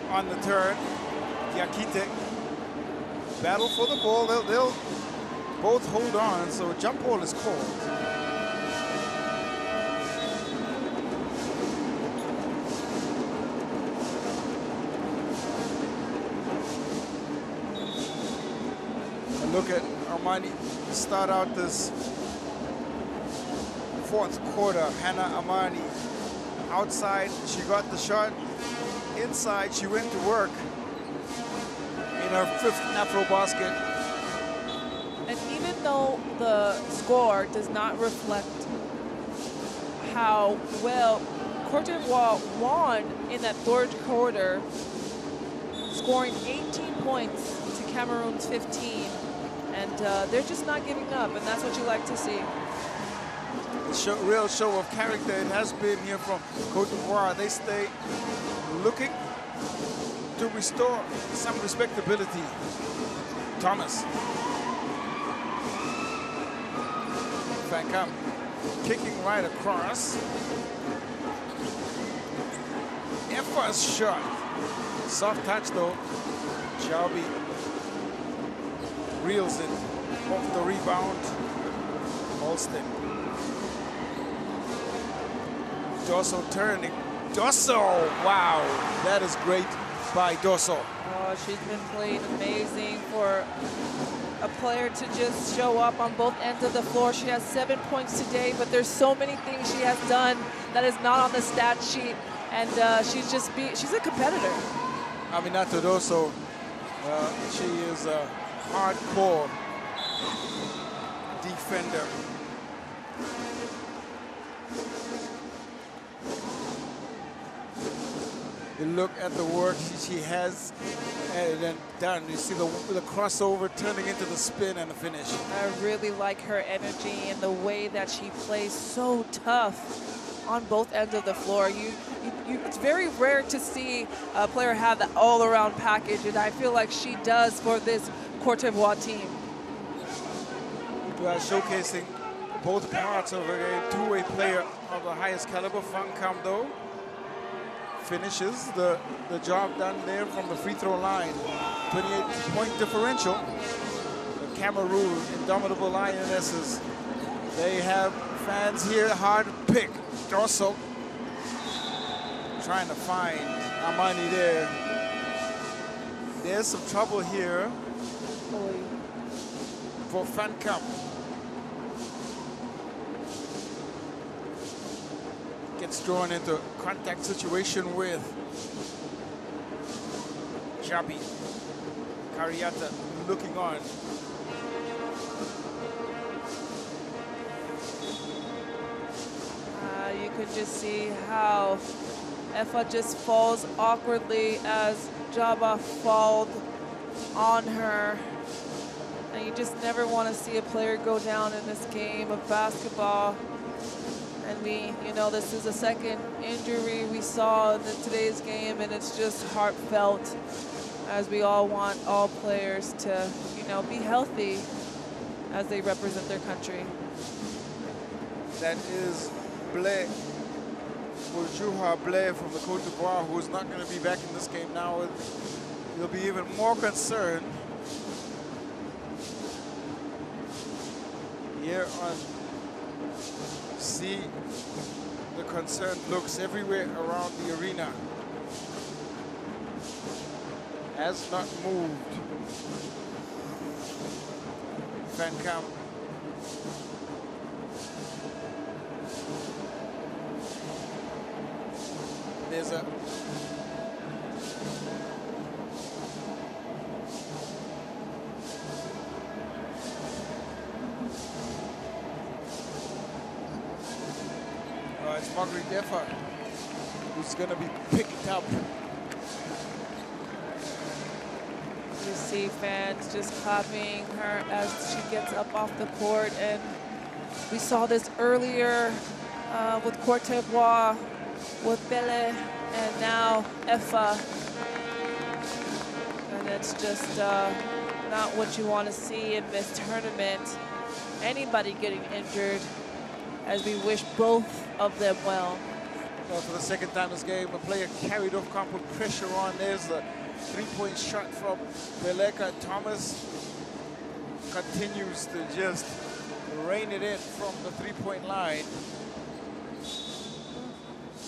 On the turn, Diakite battle for the ball. They'll both hold on, so jump ball is called. Look at Armani start out this fourth quarter. Hannah Armani outside, she got the shot. Inside, she went to work in her 5th AfroBasket.
And even though the score does not reflect how well Côte d'Ivoire won in that 3rd quarter, scoring 18 points to Cameroon's 15. And they're just not giving up, and that's what you like to see.
Real show of character it has been here from Côte d'Ivoire. They stay looking to restore some respectability. Thomas. Van Kamp kicking right across. Effa's shot. Soft touch though. Jalbi reels it off the rebound. Alston. Dosso turning. Dosso! Wow, that is great by Dosso.
Oh, she's been playing amazing for a player to just show up on both ends of the floor. She has 7 points today, but there's so many things she has done that is not on the stat sheet, and she's a competitor.
Aminata Dosso, she is a hardcore defender. You look at the work she has done. You see the crossover turning into the spin and the finish.
I really like her energy and the way that she plays so tough on both ends of the floor. It's very rare to see a player have the all-around package, and I feel like she does for this Côte d'Ivoire team.
We are showcasing both parts of a two-way player of the highest caliber. Van Kamp, though, finishes the job done there from the free throw line. 28-point differential. The Cameroon indomitable Lionesses. They have fans here hard pick. Dosso trying to find Armani there. There's some trouble here for Van Kamp. Gets drawn into contact situation with Jabi. Kariata looking on.
You could just see how Effa just falls awkwardly as Jaba fouled on her. And you just never want to see a player go down in this game of basketball. And this is a second injury we saw in today's game, and it's just heartfelt, as we all want all players to, be healthy as they represent their country.
That is Blais, Bourgeois Blais from the Côte d'Ivoire, who is not going to be back in this game now. He'll be even more concerned here on. See the concerned looks everywhere around the arena. Has not moved. Van Kamp. There's a it's Margaret Effa who's going to be picked up.
You see fans just clapping her as she gets up off the court, and we saw this earlier with Côte d'Ivoire, with Bele, and now Effa. And it's just not what you want to see in this tournament. Anybody getting injured, as we wish both of them well.
Well, for the second time this game, a player carried off, can't put pressure on. There's the three-point shot from Beleka. Thomas continues to just rain it in from the three-point line.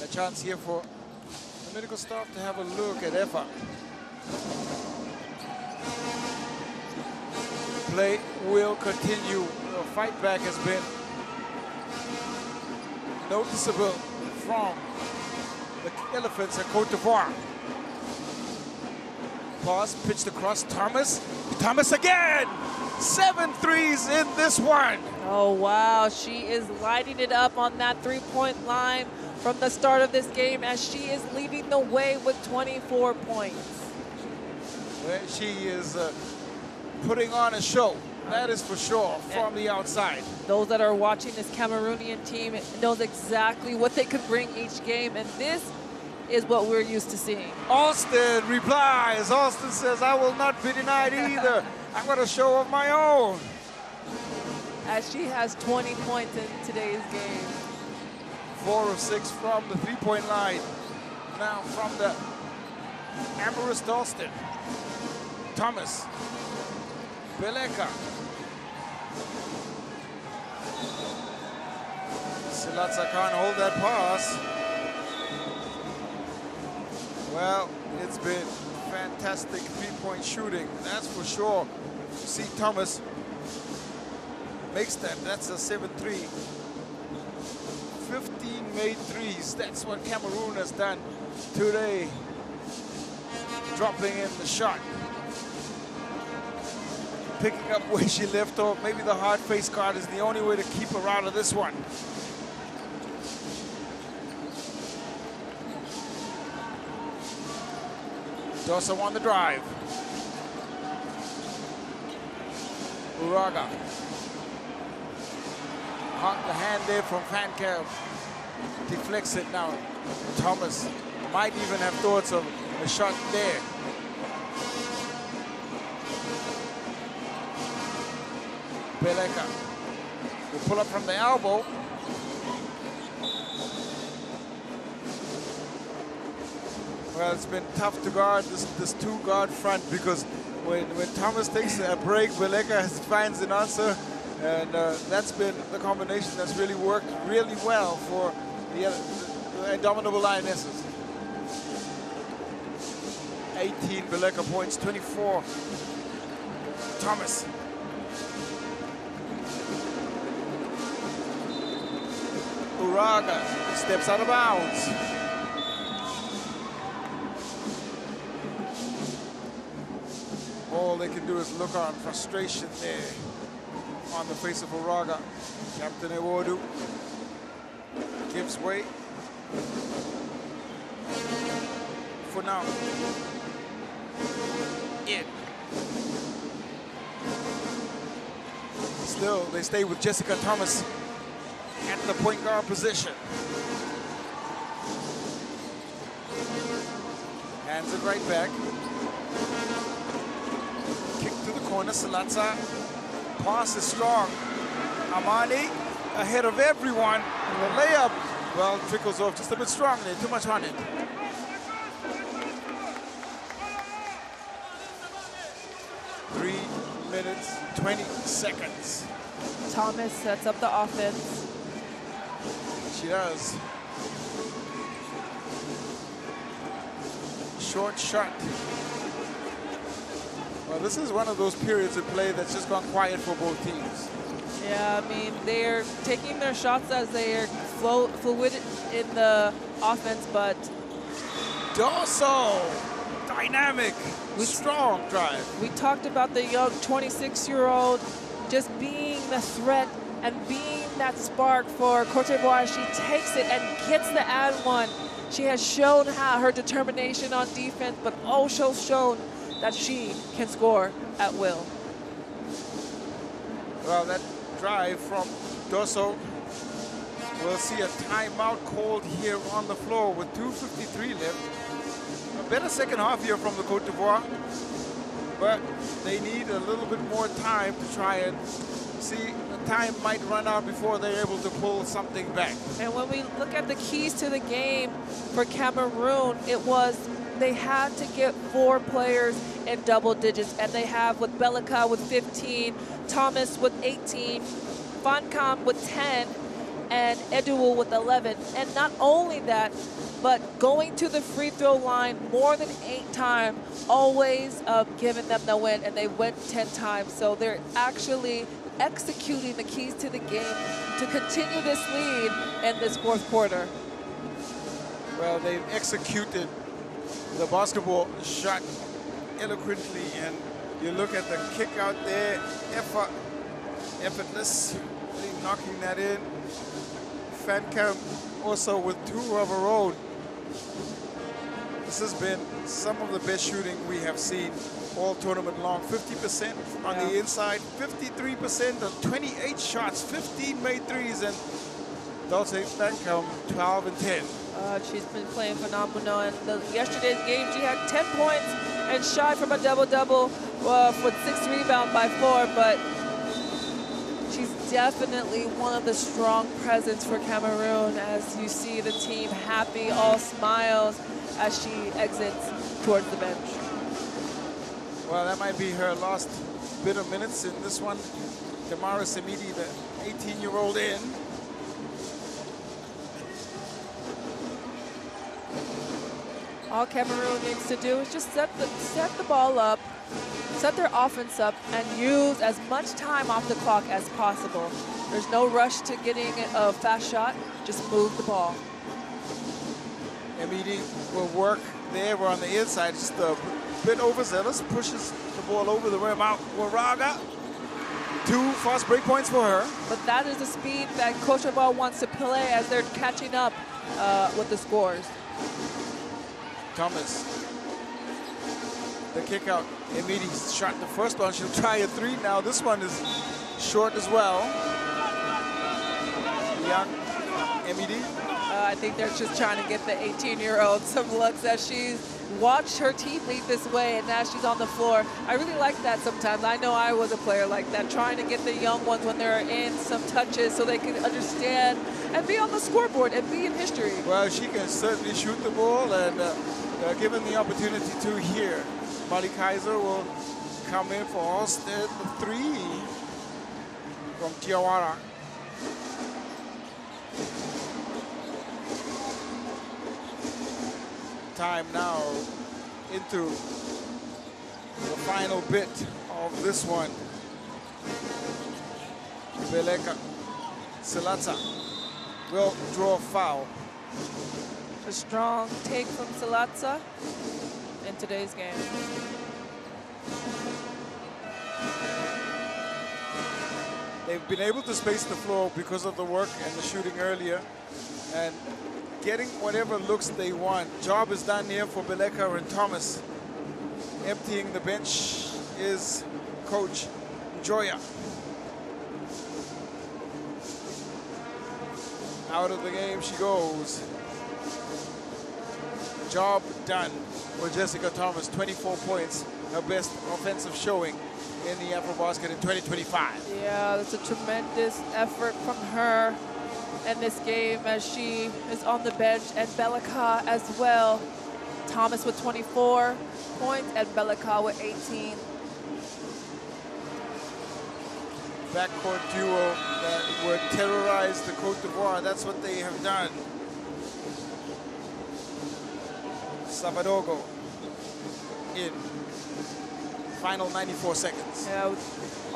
A chance here for the medical staff to have a look at Effa. play will continue. The fight back has been noticeable from the Elephants at Côte d'Ivoire. Pass, pitched across Thomas. Thomas again! 7 threes in this one.
Oh, wow. She is lighting it up on that three-point line from the start of this game as she is leading the way with 24 points.
Well, she is putting on a show. That is for sure, from the outside.
Those that are watching this Cameroonian team knows exactly what they could bring each game, and this is what we're used to seeing.
Alston replies. Alston says, I will not be denied either. I've got a show of my own.
As she has 20 points in today's game.
4 of 6 from the three-point line. Now from the Amherst Alston. Thomas. Beleka. Silatsa can't hold that pass. Well, it's been fantastic three-point shooting, that's for sure. You see Thomas makes that. That's a 7-3. 15 made threes. That's what Cameroon has done today. Dropping in the shot. Picking up where she left off. Maybe the hard face guard is the only way to keep her out of this one. Dosso on the drive. Uraga. Hot the hand there from Fancam. Deflects it now. Thomas might even have thoughts of a shot there. Beleka will pull up from the elbow. Well, it's been tough to guard this two-guard front because when Thomas takes a break, Beleka finds an answer, and that's been the combination that's really worked really well for the Indomitable Lionesses. 18 Beleka points, 24 Thomas. Uraga steps out of bounds. All they can do is look on frustration there on the face of Uraga. Captain Ewodu gives way for now. In. Still, they stay with Jessica Thomas at the point guard position. Hands it right back. Kick to the corner, Silatsa. Pass is strong. Amani ahead of everyone. And the layup, well, trickles off just a bit strong there. Too much on it. Three minutes, 20 seconds.
Thomas sets up the offense.
She does. Short shot. Well, this is one of those periods of play that's just gone quiet for both teams.
Yeah, I mean, they're taking their shots as they are fluid in the offense, but...
Dosso! Dynamic, strong drive.
We talked about the young 26-year-old just being the threat and being that spark for Côte d'Ivoire. She takes it and gets the and one. She has shown her determination on defense, but also shown that she can score at will.
Well, that drive from Dosso, we'll see a timeout called here on the floor with 2:53 left. A better second half here from the Côte d'Ivoire, but they need a little bit more time to try and see. The time might run out before they're able to pull something back. And
when we look at the keys to the game for Cameroon, it was they had to get 4 players in double digits, and they have with Beleka with 15, Thomas with 18, Fancam with 10, and Eduul with 11. And not only that, but going to the free throw line more than 8 times, always giving them the win, and they went 10 times. So they're actually executing the keys to the game to continue this lead in this fourth quarter.
Well, they've executed the basketball shot eloquently, and you look at the kick out there, effortless, really knocking that in. Fancam also with 2 of a road. This has been some of the best shooting we have seen all tournament long. 50% on the inside, 53% on 28 shots, 15 made threes, and Dulce Fancam 12 and 10.
She's been playing phenomenal. And yesterday's game, she had 10 points and shy from a double-double with 6 rebounds by 4, but she's definitely one of the strong presence for Cameroon, as you see the team happy, all smiles as she exits towards the bench.
Well, that might be her last bit of minutes in this one. Tamara Semidi, the 18-year-old in.
All Cameroon needs to do is just set the ball up, set their offense up, and use as much time off the clock as possible. There's no rush to getting a fast shot, just move the ball.
Emidi will work there. We're on the inside, just a bit overzealous, pushes the ball over the rim out. Waraga, 2 fast break points for her.
But that is the speed that Côte d'Ivoire wants to play as they're catching up with the scores.
Thomas, the kick out. Emidi shot the first one. She'll try a 3 now. This one is short as well. Young Emidi.
I think they're just trying to get the 18-year-old some looks as she's watched her team lead this way, and now she's on the floor. I really like that sometimes. I know I was a player like that, trying to get the young ones when they're in some touches so they can understand and be on the scoreboard and be in history.
Well, she can certainly shoot the ball, and given the opportunity to here. Molly Kaiser will come in for Alstead, the 3 from Tiawara. Time now into the final bit of this one. Beleka Silata will draw a foul.
A strong take from Salatsa in today's game.
They've been able to space the floor because of the work and the shooting earlier, and getting whatever looks they want. Job is done here for Beleka and Thomas. Emptying the bench is Coach Joya. Out of the game she goes. Job done for Jessica Thomas, 24 points, her best offensive showing in the AfroBasket in 2025.
Yeah, that's a tremendous effort from her in this game as she is on the bench, and Beleka as well. Thomas with 24 points and Beleka with 18.
Backcourt duo that would terrorize the Côte d'Ivoire. That's what they have done. Sabadogo in final 94 seconds.
Yeah,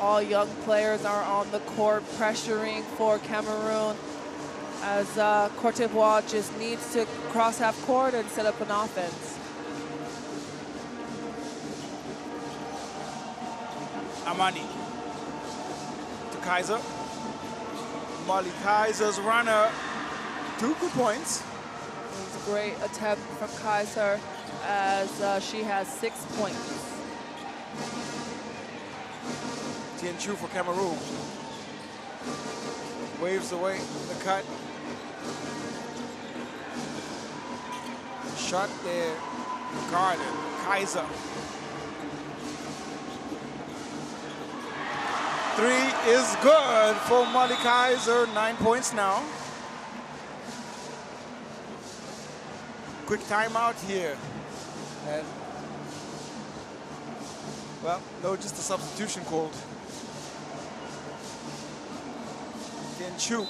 all young players are on the court pressuring for Cameroon as Côte d'Ivoire just needs to cross half court and set up an offense.
Amani to Kaiser. Molly Kaiser's runner, 2 good points.
It was a great attempt from Kaiser as she has 6 points.
Tien Chu for Cameroon. Waves away the cut. Shot there, guarded. Kaiser. 3 is good for Molly Kaiser, 9 points now. Quick timeout here. And, well, no, just a substitution called. Tien Chu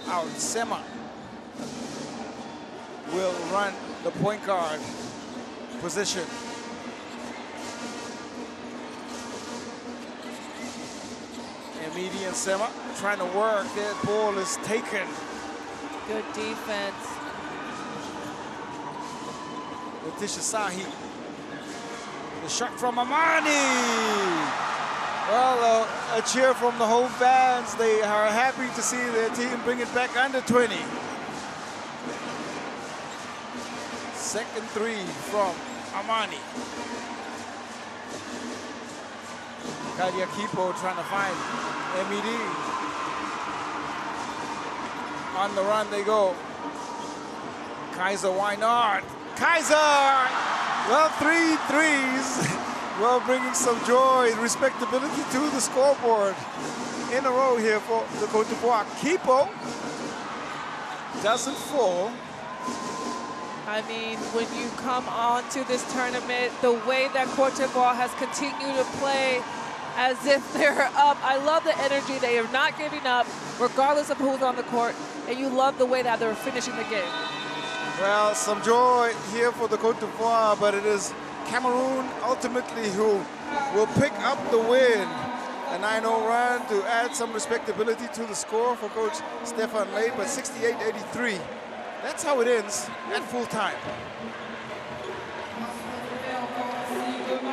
out, Sema. will run the point guard position. Emidi and Sema trying to work. Their ball is taken.
Good defense.
Letitia Sahi. The shot from Amani. Well, a cheer from the home fans. They are happy to see their team bring it back under 20. Second three from Amani. Kadia Kipo trying to find Emidi. On the run they go. Kaiser, why not? Kaiser! Well, 3 threes. Well, bringing some joy and respectability to the scoreboard. In a row here for the Côte d'Ivoire. Kipo doesn't fall.
I mean, when you come on to this tournament, the way that Côte d'Ivoire has continued to play as if they're up. I love the energy. They are not giving up, regardless of who's on the court. And you love the way that they're finishing the game.
Well, some joy here for the Côte d'Ivoire, but it is Cameroon ultimately who will pick up the win. A 9-0 run to add some respectability to the score for Coach Stefan Ley, but 68-83. That's how it ends at full time.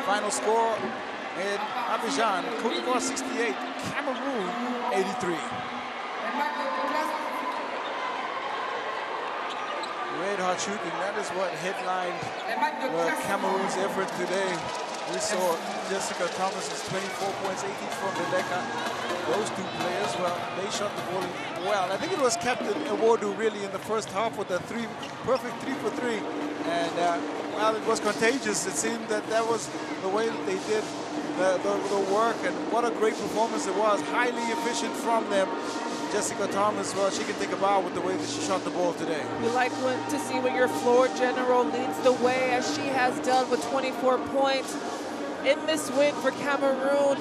Final score in Abidjan, Côte d'Ivoire 68, Cameroon 83. Red hot shooting, that is what headlined Cameroon's effort today. We saw Jessica Thomas's 24 points, 18 from Beleka. Those two players, well, they shot the ball well. I think it was Captain Awodu really in the first half with a perfect 3 for 3. And well, it was contagious. It seemed that that was the way that they did the work, and what a great performance it was. Highly efficient from them. Jessica Thomas, well, she can take a bow with the way that she shot the ball today.
You like to see when your floor general leads the way, as she has done with 24 points in this win for Cameroon,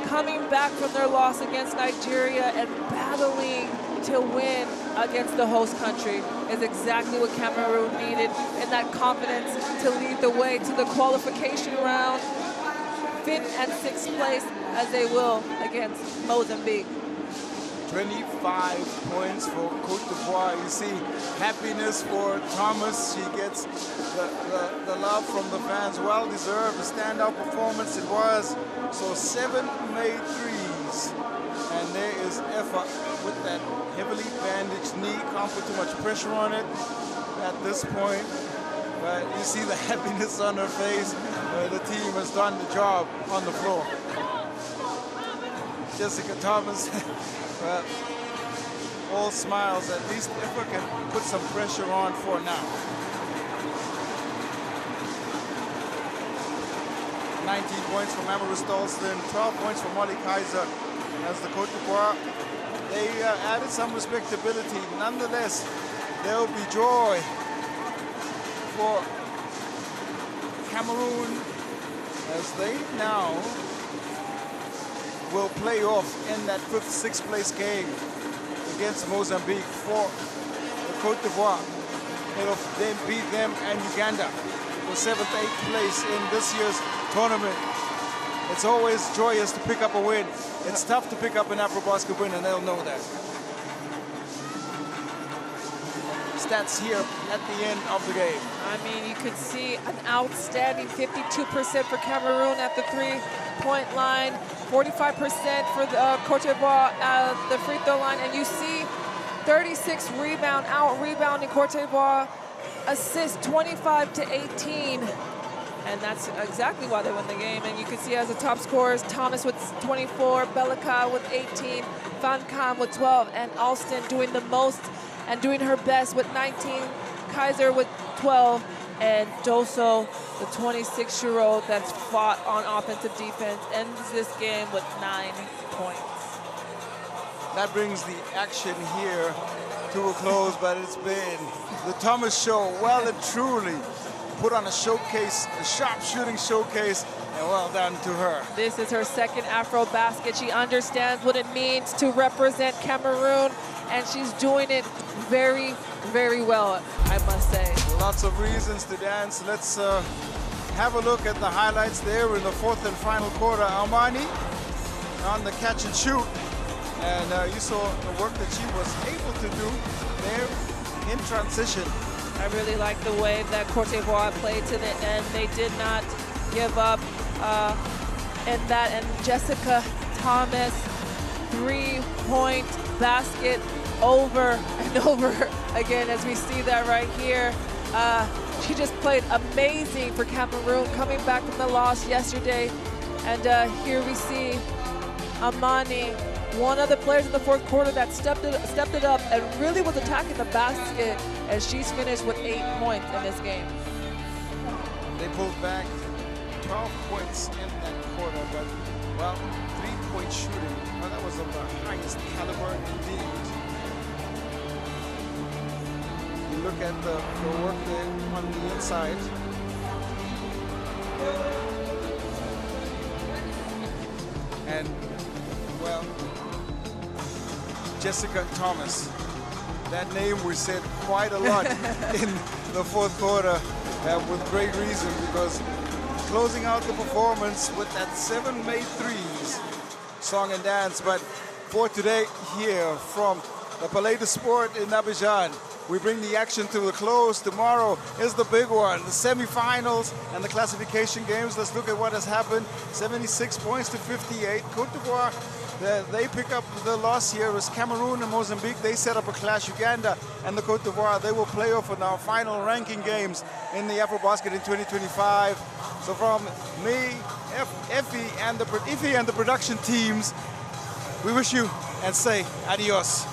coming back from their loss against Nigeria and battling to win against the host country is exactly what Cameroon needed, and that confidence to lead the way to the qualification round, 5th and 6th place as they will against Mozambique.
25 points for Côte d'Ivoire. You see happiness for Thomas. She gets the love from the fans. Well deserved. A standout performance it was. So 7 made threes. And there is Effa with that heavily bandaged knee. Can't put too much pressure on it at this point. But you see the happiness on her face. The team has done the job on the floor. Jessica Thomas. All smiles. At least Effa can put some pressure on for now. 19 points from Amaris Dalston, 12 points from Molly Kaiser. As the Côte d'Ivoire, they added some respectability. Nonetheless, there will be joy for Cameroon as they now will play off in that 5th, 6th place game against Mozambique for the Côte d'Ivoire. They'll then beat them and Uganda for 7th, 8th place in this year's tournament. It's always joyous to pick up a win. It's tough to pick up an AfroBasket win, and they'll know that. Stats here at the end of the game.
I mean, you could see an outstanding 52% for Cameroon at the 3-point line, 45% for the Côte d'Ivoire at the free throw line, and you see 36 out-rebounding Côte d'Ivoire, assists 25 to 18. And that's exactly why they won the game. And you can see as the top scorers, Thomas with 24, Beleka with 18, Van Kam with 12, and Alston doing the most and doing her best with 19, Kaiser with 12, and Doso, the 26-year-old that's fought on offensive defense, ends this game with 9 points.
That brings the action here to a close, but it's been the Thomas Show, well and truly put on a showcase, a sharp shooting showcase, and well done to her.
This is her 2nd AfroBasket. She understands what it means to represent Cameroon, and she's doing it very very well, I must say.
Lots of reasons to dance. Let's have a look at the highlights there in the fourth and final quarter. Armani on the catch and shoot. And you saw the work that she was able to do there in transition.
I really like the way that Côte d'Ivoire played to the end. They did not give up in that. And Jessica Thomas, 3-point basket over and over again, as we see that right here. She just played amazing for Cameroon, coming back from the loss yesterday. And here we see Amani, one of the players in the fourth quarter that stepped it up and really was attacking the basket, as she's finished with 8 points in this game.
They pulled back 12 points in that quarter, but, well, 3-point shooting, well, that was of the highest caliber indeed. You look at the work there on the inside. And, well, Jessica Thomas, that name was said quite a lot in the fourth quarter, with great reason, because closing out the performance with that 7 made threes, song and dance. But for today here from the Palais de Sport in Abidjan, we bring the action to a close. Tomorrow is the big one, the semifinals and the classification games. Let's look at what has happened. 76 points to 58. Côte d'Ivoire, they pick up the loss here. It was Cameroon and Mozambique. They set up a clash. Uganda and the Côte d'Ivoire, they will play off in our final ranking games in the AfroBasket in 2025. So from me, Effie and the production teams, we wish you and say adios.